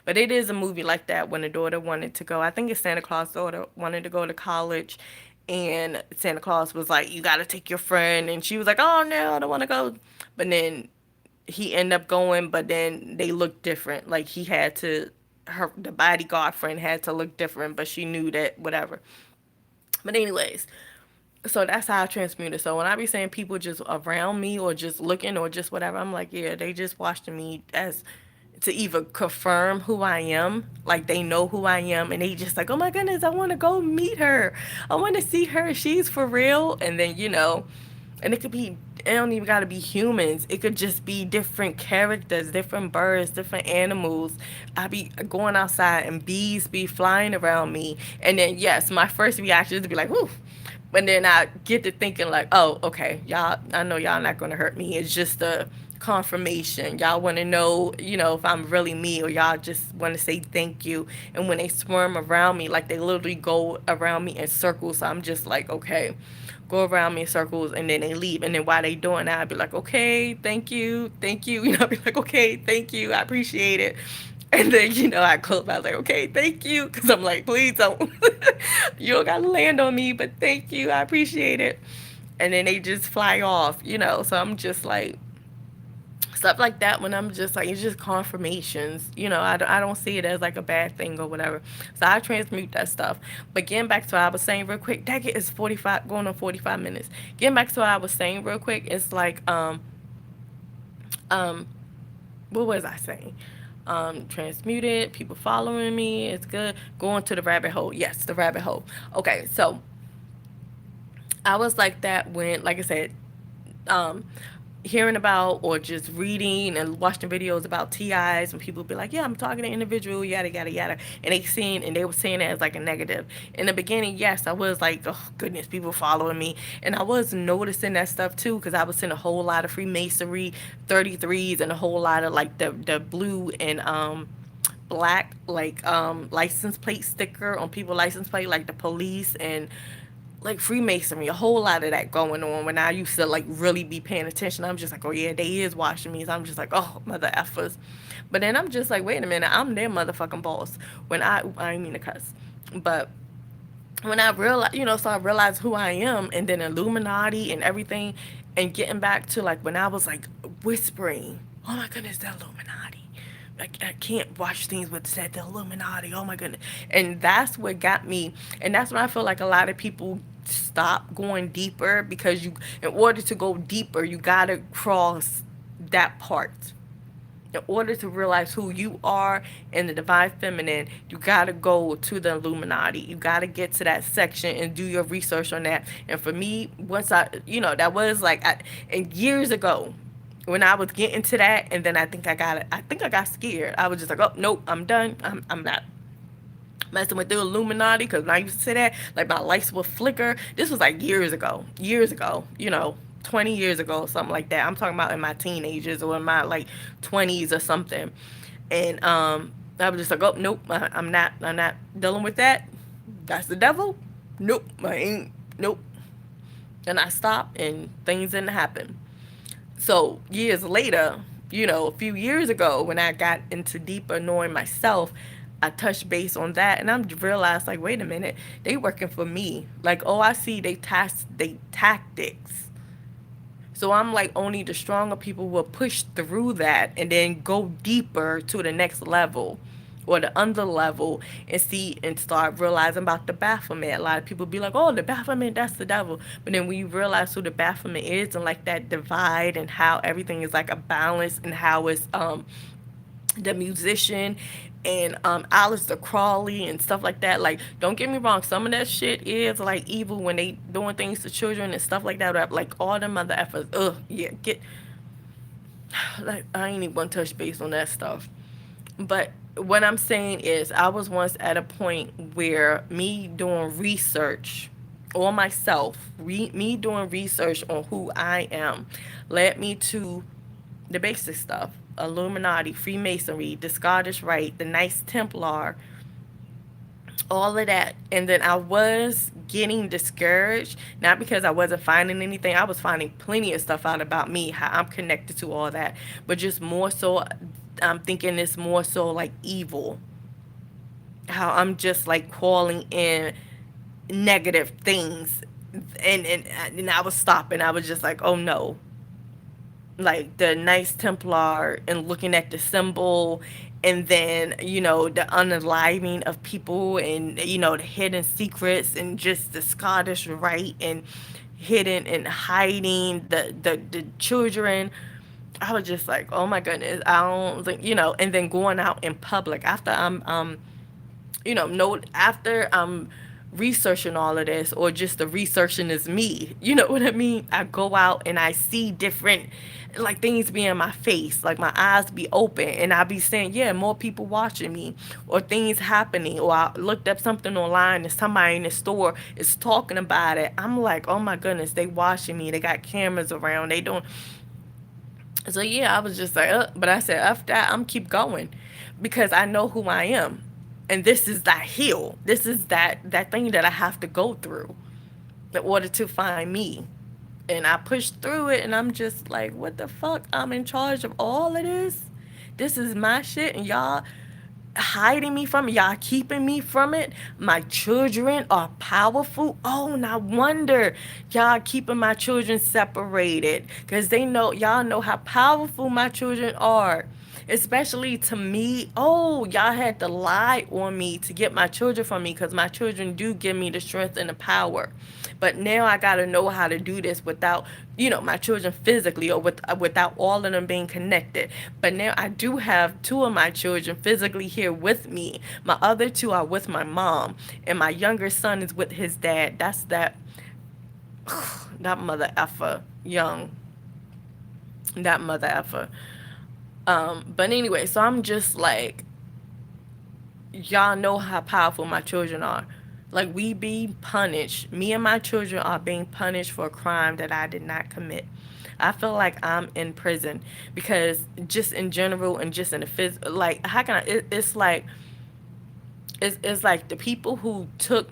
But it is a movie like that when the daughter wanted to go. I think it's Santa Claus' daughter wanted to go to college, and Santa Claus was like, "You got to take your friend," and she was like, "Oh no, I don't want to go." But then he ended up going, but then they looked different. Like the bodyguard friend had to look different, but she knew that whatever. But anyways, so that's how I transmuted. So when I be saying people just around me or just looking or just whatever, I'm like, yeah, they just watching me as to either confirm who I am, like they know who I am, and they just like, oh my goodness, I want to go meet her. I want to see her. She's for real. And then, and it don't even got to be humans. It could just be different characters, different birds, different animals. I be going outside and bees be flying around me. And then, yes, my first reaction is to be like, whoo. But then I get to thinking like, oh, okay, y'all, I know y'all not going to hurt me. It's just a confirmation. Y'all want to know, if I'm really me, or y'all just want to say thank you. And when they swarm around me, like they literally go around me in circles. So I'm just like, okay, go around me in circles, and then they leave. And then while they doing that, I'd be like, okay, thank you, thank you. I'd be like, okay, thank you, I appreciate it. And then, I close. I was like, okay, thank you. Because I'm like, please don't. You don't got to land on me, but thank you. I appreciate it. And then they just fly off. So I'm just like, stuff like that when I'm just like, it's just confirmations. I don't see it as like a bad thing or whatever. So I transmute that stuff. But getting back to what I was saying real quick, that is 45, going on 45 minutes. Getting back to what I was saying real quick, it's like, what was I saying? Transmuted, people following me, it's good. Going to the rabbit hole. Yes, the rabbit hole. Okay, so I was like that when, like I said, um, hearing about or just reading and watching videos about TIs, and people be like, yeah, I'm talking to an individual, yada yada yada, and they were saying it as like a negative. In the beginning, yes, I was like, oh goodness, people following me, and I was noticing that stuff too, because I was seeing a whole lot of Freemasonry 33s and a whole lot of like the blue and black like license plate sticker on people license plate, like the police and like Freemasonry, a whole lot of that going on when I used to like really be paying attention. I'm just like, oh yeah, they is watching me. So I'm just like, oh, mother effers. But then I'm just like, wait a minute, I'm their motherfucking boss. I didn't mean to cuss. But when I realized, so I realized who I am, and then Illuminati and everything, and getting back to like when I was like whispering, oh my goodness, the Illuminati. I can't watch things with said the Illuminati. Oh my goodness. And that's what got me. And that's when I feel like a lot of people stop going deeper, because in order to go deeper, you got to cross that part. In order to realize who you are in the divine feminine, you got to go to the Illuminati. You got to get to that section and do your research on that. And for me, once that was like, and years ago, when I was getting to that, and then I think I got it. I think I got scared. I was just like, oh nope, I'm done. I'm not messing with the Illuminati, because when I used to say that, like my lights would flicker. This was like years ago, 20 years ago, something like that. I'm talking about in my teenagers or in my like 20s or something. And I was just like, oh nope, I'm not dealing with that. That's the devil. Nope, I ain't. Nope. And I stopped, and things didn't happen. So years later, a few years ago, when I got into deeper knowing myself, I touched base on that, and I realized, like, wait a minute, they working for me. Like, oh, I see they tactics. So I'm like, only the stronger people will push through that and then go deeper to the next level or the under level, and see and start realizing about the Baphomet. A lot of people be like, oh, the Baphomet, that's the devil. But then when you realize who the Baphomet is, and like that divide, and how everything is like a balance, and how it's the musician, and Aleister Crowley and stuff like that. Like, don't get me wrong, some of that shit is like evil when they doing things to children and stuff like that. Like all them other efforts, yeah, get like I ain't even gonna touch base on that stuff. But what I'm saying is, I was once at a point where me doing research on myself, me doing research on who I am, led me to the basic stuff: Illuminati, Freemasonry, the Scottish Rite, the Knights Templar, all of that. And then I was getting discouraged, not because I wasn't finding anything. I was finding plenty of stuff out about me, how I'm connected to all that, but just more so, I'm thinking it's more so like evil, how I'm just like calling in negative things. And I was stopping. I was just like, oh no, like the Knights Templar, and looking at the symbol, and then the unaliving of people, and the hidden secrets, and just the Scottish Rite, and hidden and hiding the children. I was just like, oh my goodness, I don't think, and then going out in public after I'm no, after I'm researching all of this, or just the researching is me, you know what I mean? I go out and I see different, like, things be in my face, like my eyes be open, and I be saying, yeah, more people watching me, or things happening, or I looked up something online and somebody in the store is talking about it. I'm like, oh my goodness, they watching me. They got cameras around. They don't. So yeah, I was just like, but I said, after that, I'm keep going, because I know who I am, and this is that hill. This is that thing that I have to go through in order to find me. And I pushed through it, and I'm just like, what the fuck? I'm in charge of all of this. This is my shit, and y'all hiding me from it. Y'all keeping me from it. My children are powerful. Oh, no wonder y'all keeping my children separated, because y'all know how powerful my children are, especially to me. Oh, y'all had to lie on me to get my children from me, because my children do give me the strength and the power. But now I got to know how to do this without, my children physically, or without all of them being connected. But now I do have two of my children physically here with me. My other two are with my mom, and my younger son is with his dad. That's that mother effer, young. That mother effer. But anyway, so I'm just like, y'all know how powerful my children are. Like, we be punished. Me and my children are being punished for a crime that I did not commit. I feel like I'm in prison, because just in general, and just in the like, how can it's like, it's like the people who took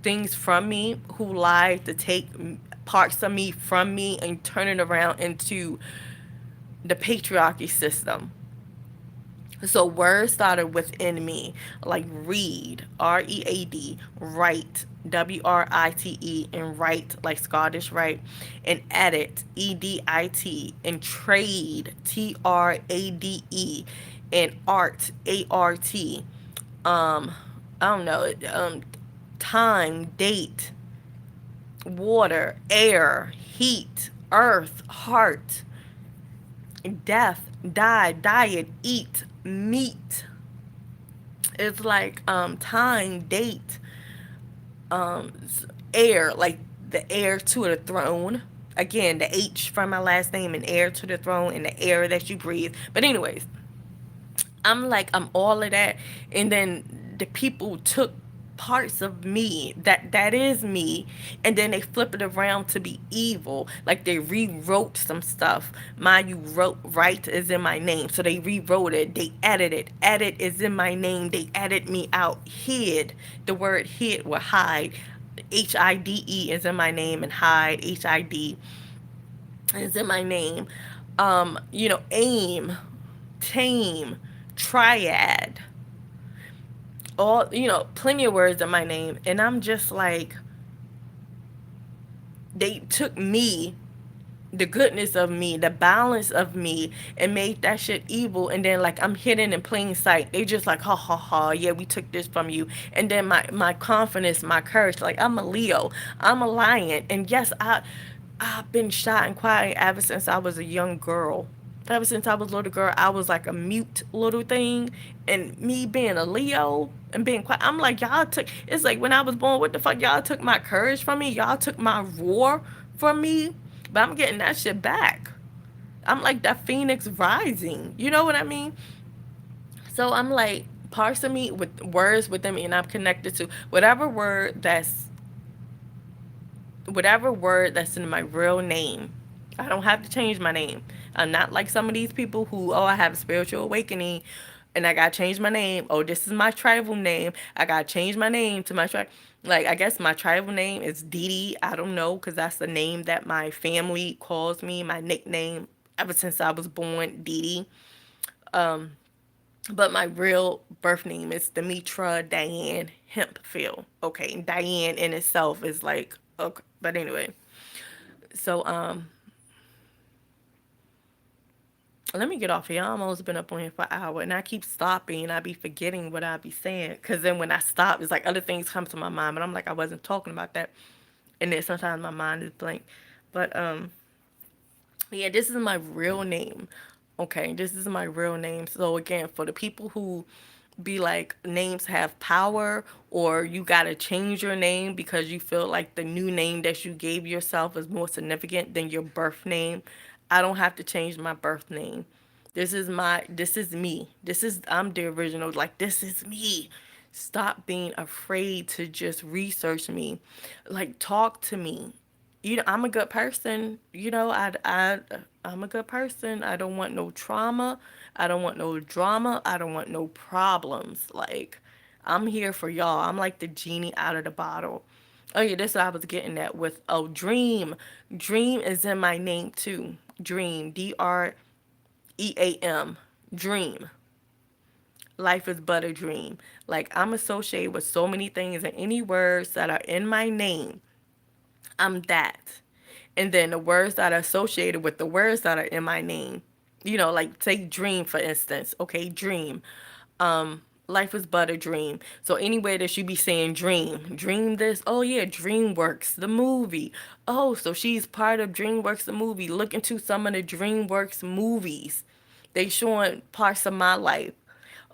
things from me, who lied to take parts of me from me and turn it around into the patriarchy system. So words started within me, like read, R-E-A-D, write, Write, and right, like Scottish right, and edit, Edit, and trade, Trade, and art, um I don't know, time, date, water, air, heat, earth, heart, death, die, diet, eat, meat. It's like time, date, heir, like the heir to the throne. Again, the H from my last name, and heir to the throne, and the air that you breathe. But anyways, I'm like, I'm all of that. And then the people took parts of me that is me, and then they flip it around to be evil. Like they rewrote some stuff. You wrote right is in my name, so they rewrote it. They edited, edit is in my name, they edit me out. Hid, the word hid or hide, Hide is in my name, and hide, Hid, is in my name. Aim, tame, triad, all, plenty of words in my name. And I'm just like, they took me, the goodness of me, the balance of me, and made that shit evil. And then like I'm hidden in plain sight. They just like, ha ha ha, yeah, we took this from you. And then my confidence, my courage, like I'm a Leo, I'm a lion. And yes, I've been shy and quiet ever since I was a young girl. Ever since I was a little girl, I was like a mute little thing. And me being a Leo and being quiet, I'm like, y'all took, it's like when I was born, what the fuck? Y'all took my courage from me. Y'all took my roar from me. But I'm getting that shit back. I'm like that phoenix rising. You know what I mean? So I'm like, parts of me with words within me, and I'm connected to whatever word that's in my real name. I don't have to change my name. I'm not like some of these people who, oh, I have a spiritual awakening and I got to change my name. Oh, this is my tribal name. I got to change my name to my tribe. Like, I guess my tribal name is Dee Dee. I don't know, because that's the name that my family calls me, my nickname ever since I was born, Dee Dee. But my real birth name is Demitra Diane Hemphill. Okay, Diane in itself is like, okay. But anyway, so let me get off here. I almost been up on here for an hour, and I keep stopping. I be forgetting what I be saying, cause then when I stop, it's like other things come to my mind, but I'm like, I wasn't talking about that, and then sometimes my mind is blank. But yeah, this is my real name. Okay, this is my real name. So again, for the people who be like names have power, or you gotta change your name because you feel like the new name that you gave yourself is more significant than your birth name, I don't have to change my birth name. This is me. I'm the original. Like, this is me. Stop being afraid to just research me. Like, talk to me. I'm a good person. I'm a good person. I don't want no trauma. I don't want no drama. I don't want no problems. Like, I'm here for y'all. I'm like the genie out of the bottle. Oh yeah, this is what I was getting at with, oh, dream. Dream is in my name too. Dream. Dream. Dream. Life is but a dream. Like, I'm associated with so many things, and any words that are in my name, I'm that. And then the words that are associated with the words that are in my name, like take dream for instance. Okay, dream. Life is but a dream. So anywhere that you be saying dream this, oh yeah, DreamWorks, the movie. Oh, so she's part of DreamWorks, the movie. Look into some of the DreamWorks movies. They showing parts of my life.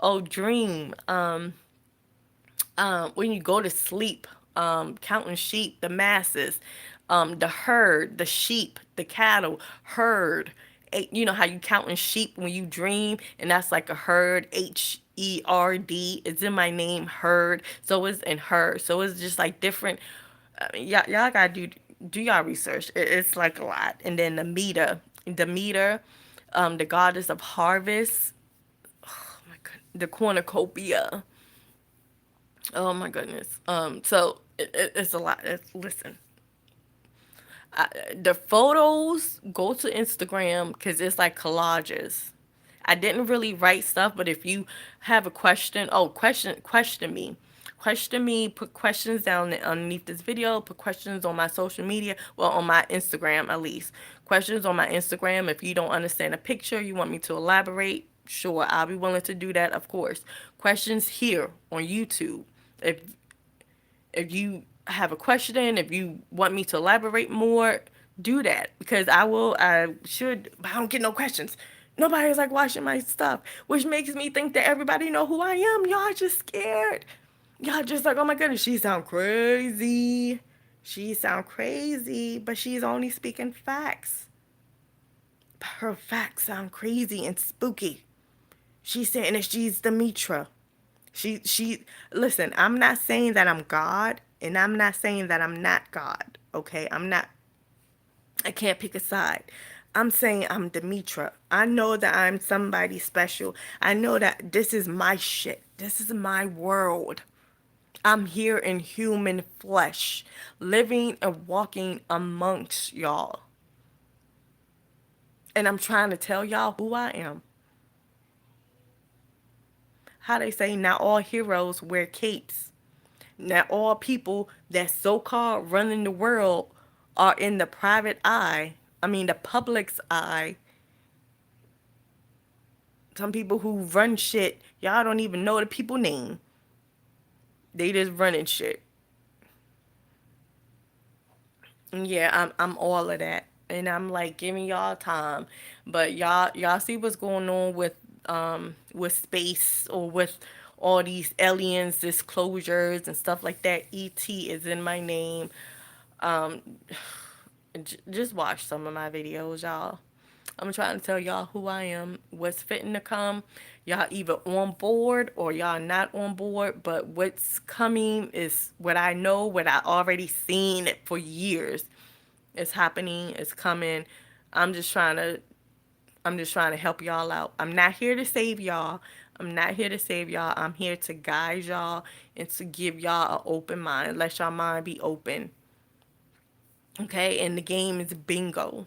Oh, dream. When you go to sleep, counting sheep, the masses, the herd, the sheep, the cattle, herd. You know how you counting sheep when you dream, and that's like a herd, Herd. It's in my name, herd. So it's in her. So it's just like different. Y'all gotta do y'all research. It's like a lot. And then Demeter, the goddess of harvest. Oh my god, the cornucopia. Oh my goodness. So it's a lot. Listen, the photos, go to Instagram because it's like collages. I didn't really write stuff, but if you have a question, question me. question me, put questions down underneath this video, put questions on my social media, well, on my Instagram at least. Questions on my Instagram. If you don't understand a picture, you want me to elaborate, sure, I'll be willing to do that, of course. Questions here on YouTube. If if you have a question, if you want me to elaborate more, do that, because I will. I should, but I don't get no questions. Nobody's like watching my stuff, which makes me think that everybody know who I am. Y'all just scared. Y'all just like, oh my goodness, she sound crazy. She sound crazy, but she's only speaking facts. But her facts sound crazy and spooky. She's saying that she's Demitra. She listen, I'm not saying that I'm God, and I'm not saying that I'm not God. Okay? I can't pick a side. I'm saying I'm Demitra. I know that I'm somebody special. I know that this is my shit. This is my world. I'm here in human flesh, living and walking amongst y'all. And I'm trying to tell y'all who I am. How they say, not all heroes wear capes. Not all people that so-called running the world are in the private eye. I mean, the public's eye. Some people who run shit, y'all don't even know the people name. They just running shit. And yeah, I'm all of that. And I'm like giving y'all time. But y'all see what's going on with space, or with all these aliens, disclosures and stuff like that. ET is in my name. Um just watch some of my videos, y'all. I'm trying to tell y'all who I am, what's fitting to come. Y'all either on board or y'all not on board, but what's coming is what I know, what I already seen it for years. It's happening, it's coming. I'm just trying to I'm just trying to help y'all out. I'm not here to save y'all. I'm not here to save y'all. I'm here to guide y'all and to give y'all an open mind. Let y'all mind be open. Okay? And the game is bingo.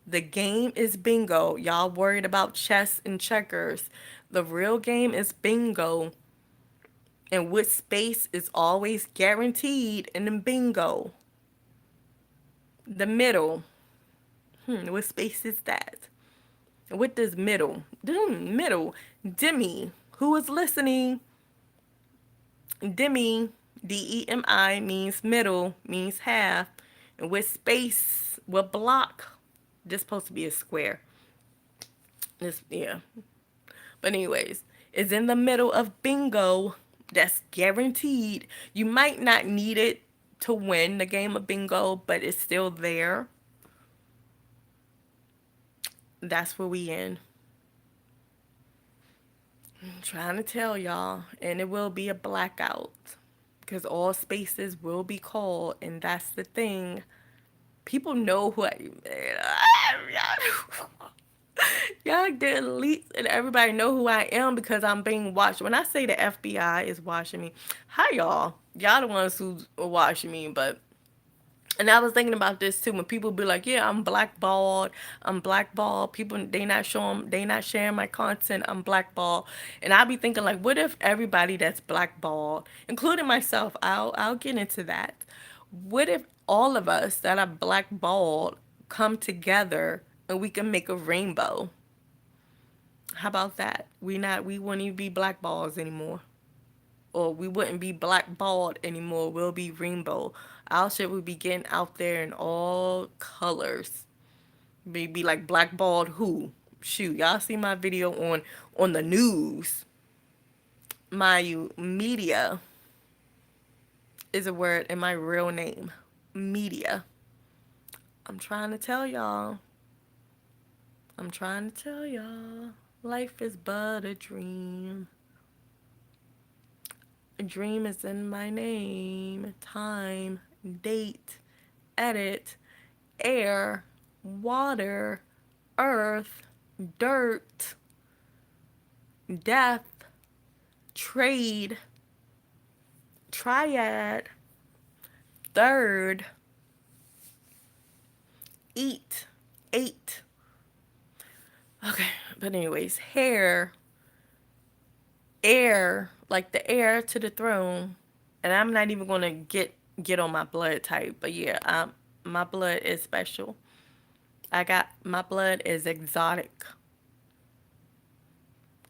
The game is bingo. Y'all worried about chess and checkers. The real game is bingo. And with space is always guaranteed in the bingo. The middle. What space is that? What does middle? Middle. Demi. Who is listening? Demi. Demi means middle, means half. And with space, with block, this supposed to be a square. This, yeah. But anyways, it's in the middle of bingo. That's guaranteed. You might not need it to win the game of bingo, but it's still there. That's where we in. I'm trying to tell y'all, and it will be a blackout because all spaces will be called, and that's the thing. People know who I. Y'all delete, and everybody know who I am because I'm being watched. When I say the FBI is watching me, hi y'all. Y'all the ones who are watching me, but and I was thinking about this too. When people be like, "Yeah, I'm blackballed." People they not sharing my content. I'm blackballed, and I be thinking like, what if everybody that's blackballed, including myself, I'll get into that. What if all of us that are blackballed come together and we can make a rainbow? How about that? We wouldn't even be blackballs anymore, or we wouldn't be blackballed anymore. We'll be rainbow. Our shit would be getting out there in all colors. Be like blackballed who? Shoot, y'all see my video on the news. My media is a word in my real name. Media. I'm trying to tell y'all. I'm trying to tell y'all. Life is but a dream. A dream is in my name. Time, date, edit, air, water, earth, dirt, death, trade, triad, third, eat, eight. Okay, but anyways, hair, heir, like the heir to the throne, And I'm not even gonna get on my blood type, but yeah, my blood is special. My blood is exotic.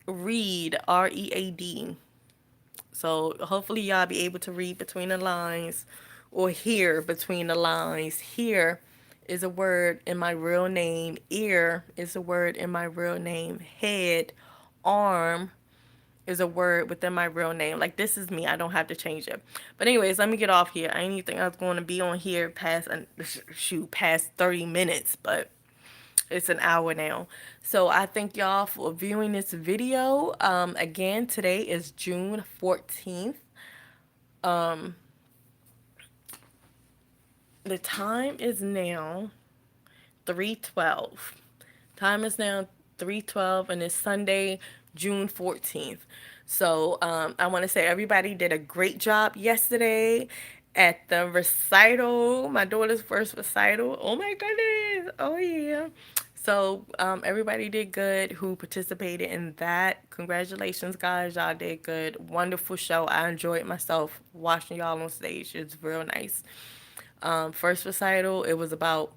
Read, READ. So hopefully y'all be able to read between the lines or hear between the lines. Hear is a word in my real name. Ear is a word in my real name. Head, arm is a word within my real name. Like, this is me. I don't have to change it. But anyways, let me get off here. I didn't think I was going to be on here past 30 minutes, but it's an hour now. So I thank y'all for viewing this video. Again, today is June 14th. The time is now 3:12. Time is now 3:12, and it's Sunday, June 14th. So I want to say everybody did a great job yesterday at the recital, my daughter's first recital. Oh my goodness. Oh yeah. So everybody did good who participated in that. Congratulations, guys. Y'all did good. Wonderful show. I enjoyed myself watching y'all on stage. It's real nice. First recital, it was about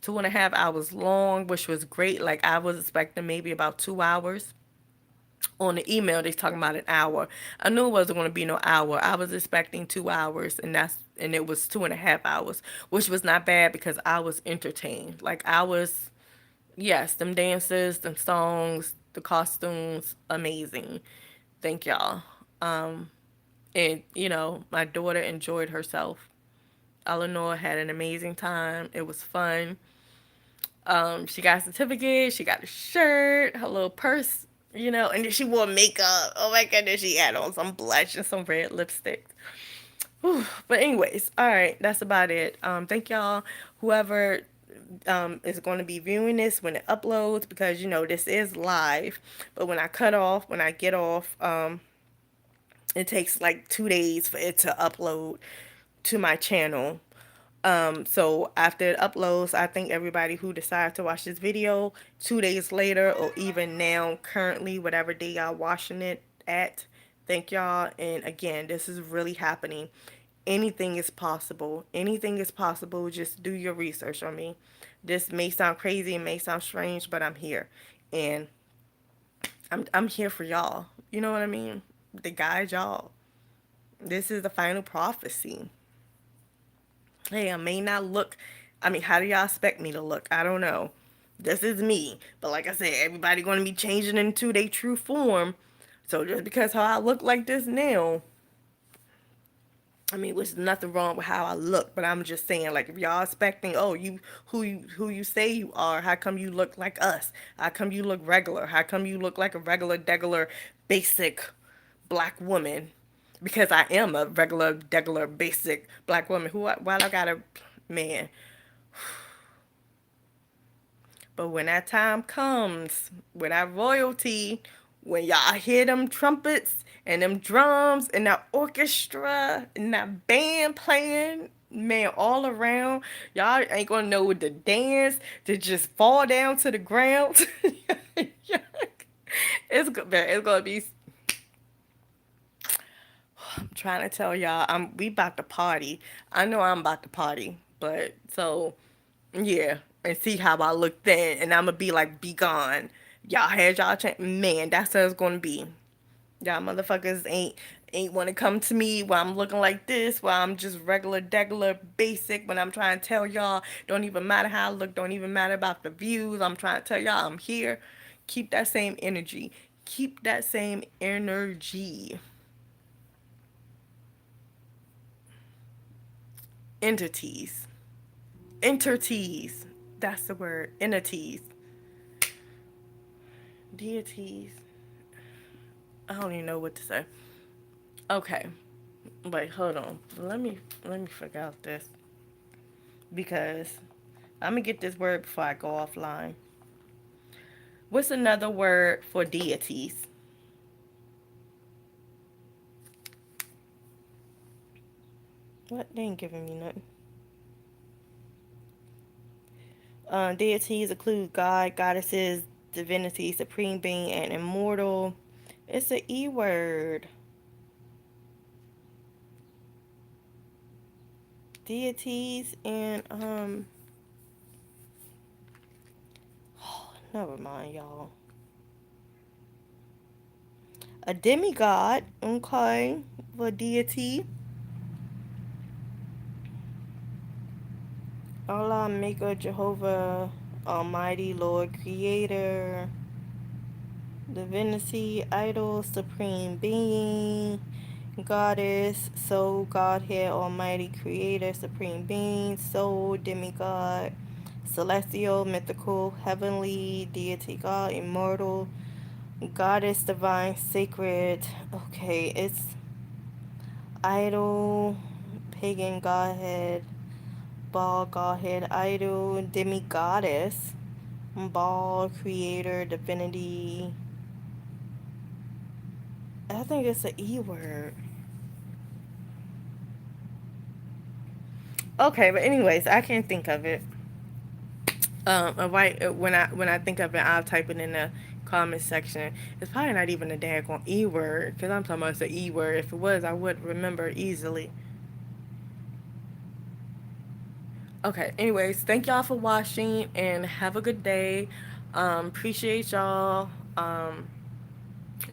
2.5 hours long, which was great. Like, I was expecting maybe about 2 hours. On the email, they talking about an hour. I knew it wasn't going to be no hour. I was expecting 2 hours, and it was 2.5 hours, which was not bad because I was entertained. Like, I was, yes, them dances, them songs, the costumes, amazing. Thank y'all. And my daughter enjoyed herself. Eleanor had an amazing time. It was fun. She got a certificate, she got a shirt, her little purse, and then she wore makeup. Oh my goodness, she had on some blush and some red lipstick. Whew. But anyways, all right, that's about it. Thank y'all, whoever is going to be viewing this when it uploads, because this is live. But when I get off, it takes like 2 days for it to upload to my channel. So after it uploads, I thank everybody who decided to watch this video 2 days later, or even now, currently, whatever day y'all watching it at. Thank y'all. And again, this is really happening. Anything is possible. Anything is possible. Just do your research on me. This may sound crazy, it may sound strange, but I'm here. And I'm here for y'all. You know what I mean? To guide y'all. This is the final prophecy. Hey, I may not look. I mean, how do y'all expect me to look? I don't know. This is me. But like I said, everybody going to be changing into their true form. So just because how I look like this now, I mean, there's nothing wrong with how I look, but I'm just saying, like, if y'all expecting, oh, who you say you are, how come you look like us? How come you look regular? How come you look like a regular, degular, basic black woman? Because I am a regular, degular, basic black woman. Why I gotta, man. But when that time comes, when that royalty, when y'all hear them trumpets and them drums and that orchestra and that band playing, man, all around, y'all ain't gonna know what to dance, to just fall down to the ground. It's gonna be. I'm trying to tell y'all, we about to party. I know I'm about to party, but so yeah, and see how I look then, and I'm gonna be like, be gone. Y'all had y'all chance, man. That's how it's gonna be. Y'all motherfuckers ain't want to come to me while I'm looking like this, while I'm just regular, degular, basic. When I'm trying to tell y'all, don't even matter how I look, don't even matter about the views. I'm trying to tell y'all, I'm here. Keep that same energy. Keep that same energy. Entities. Entities. That's the word. Entities. Deities. I don't even know what to say. Okay. Wait, hold on. Let me figure out this. Because I'm gonna get this word before I go offline. What's another word for deities? What? They ain't giving me nothing. Deities include God, goddesses, divinity, supreme being, and immortal. It's an E word. deities and never mind, y'all. A demigod, okay, for deity. Allah, Maker, Jehovah, Almighty, Lord, Creator, Divinity, Idol, Supreme Being, Goddess, Soul, Godhead, Almighty, Creator, Supreme Being, Soul, Demigod, Celestial, Mythical, Heavenly, Deity, God, Immortal, Goddess, Divine, Sacred. Okay, it's Idol, Pagan, Godhead, Baal, Godhead, Idol, Demigoddess, Baal, Creator, Divinity. I think it's an E word. Okay, but anyways, I can't think of it. Right when I think of it, I'll type it in the comment section. It's probably not even a daggone E word because I'm talking about it's an E word. If it was, I would remember easily. Okay. Anyways, thank y'all for watching and have a good day. Appreciate y'all.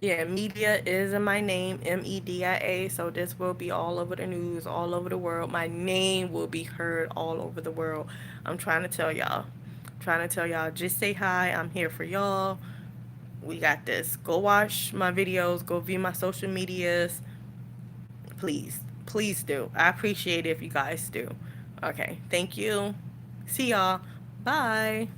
Yeah, media is in my name, Media. So this will be all over the news, all over the world. My name will be heard all over the world. I'm trying to tell y'all. Trying to tell y'all, just say hi. I'm here for y'all. We got this. Go watch my videos. Go view my social medias. Please. Please do. I appreciate it if you guys do. Okay. Thank you. See y'all. Bye.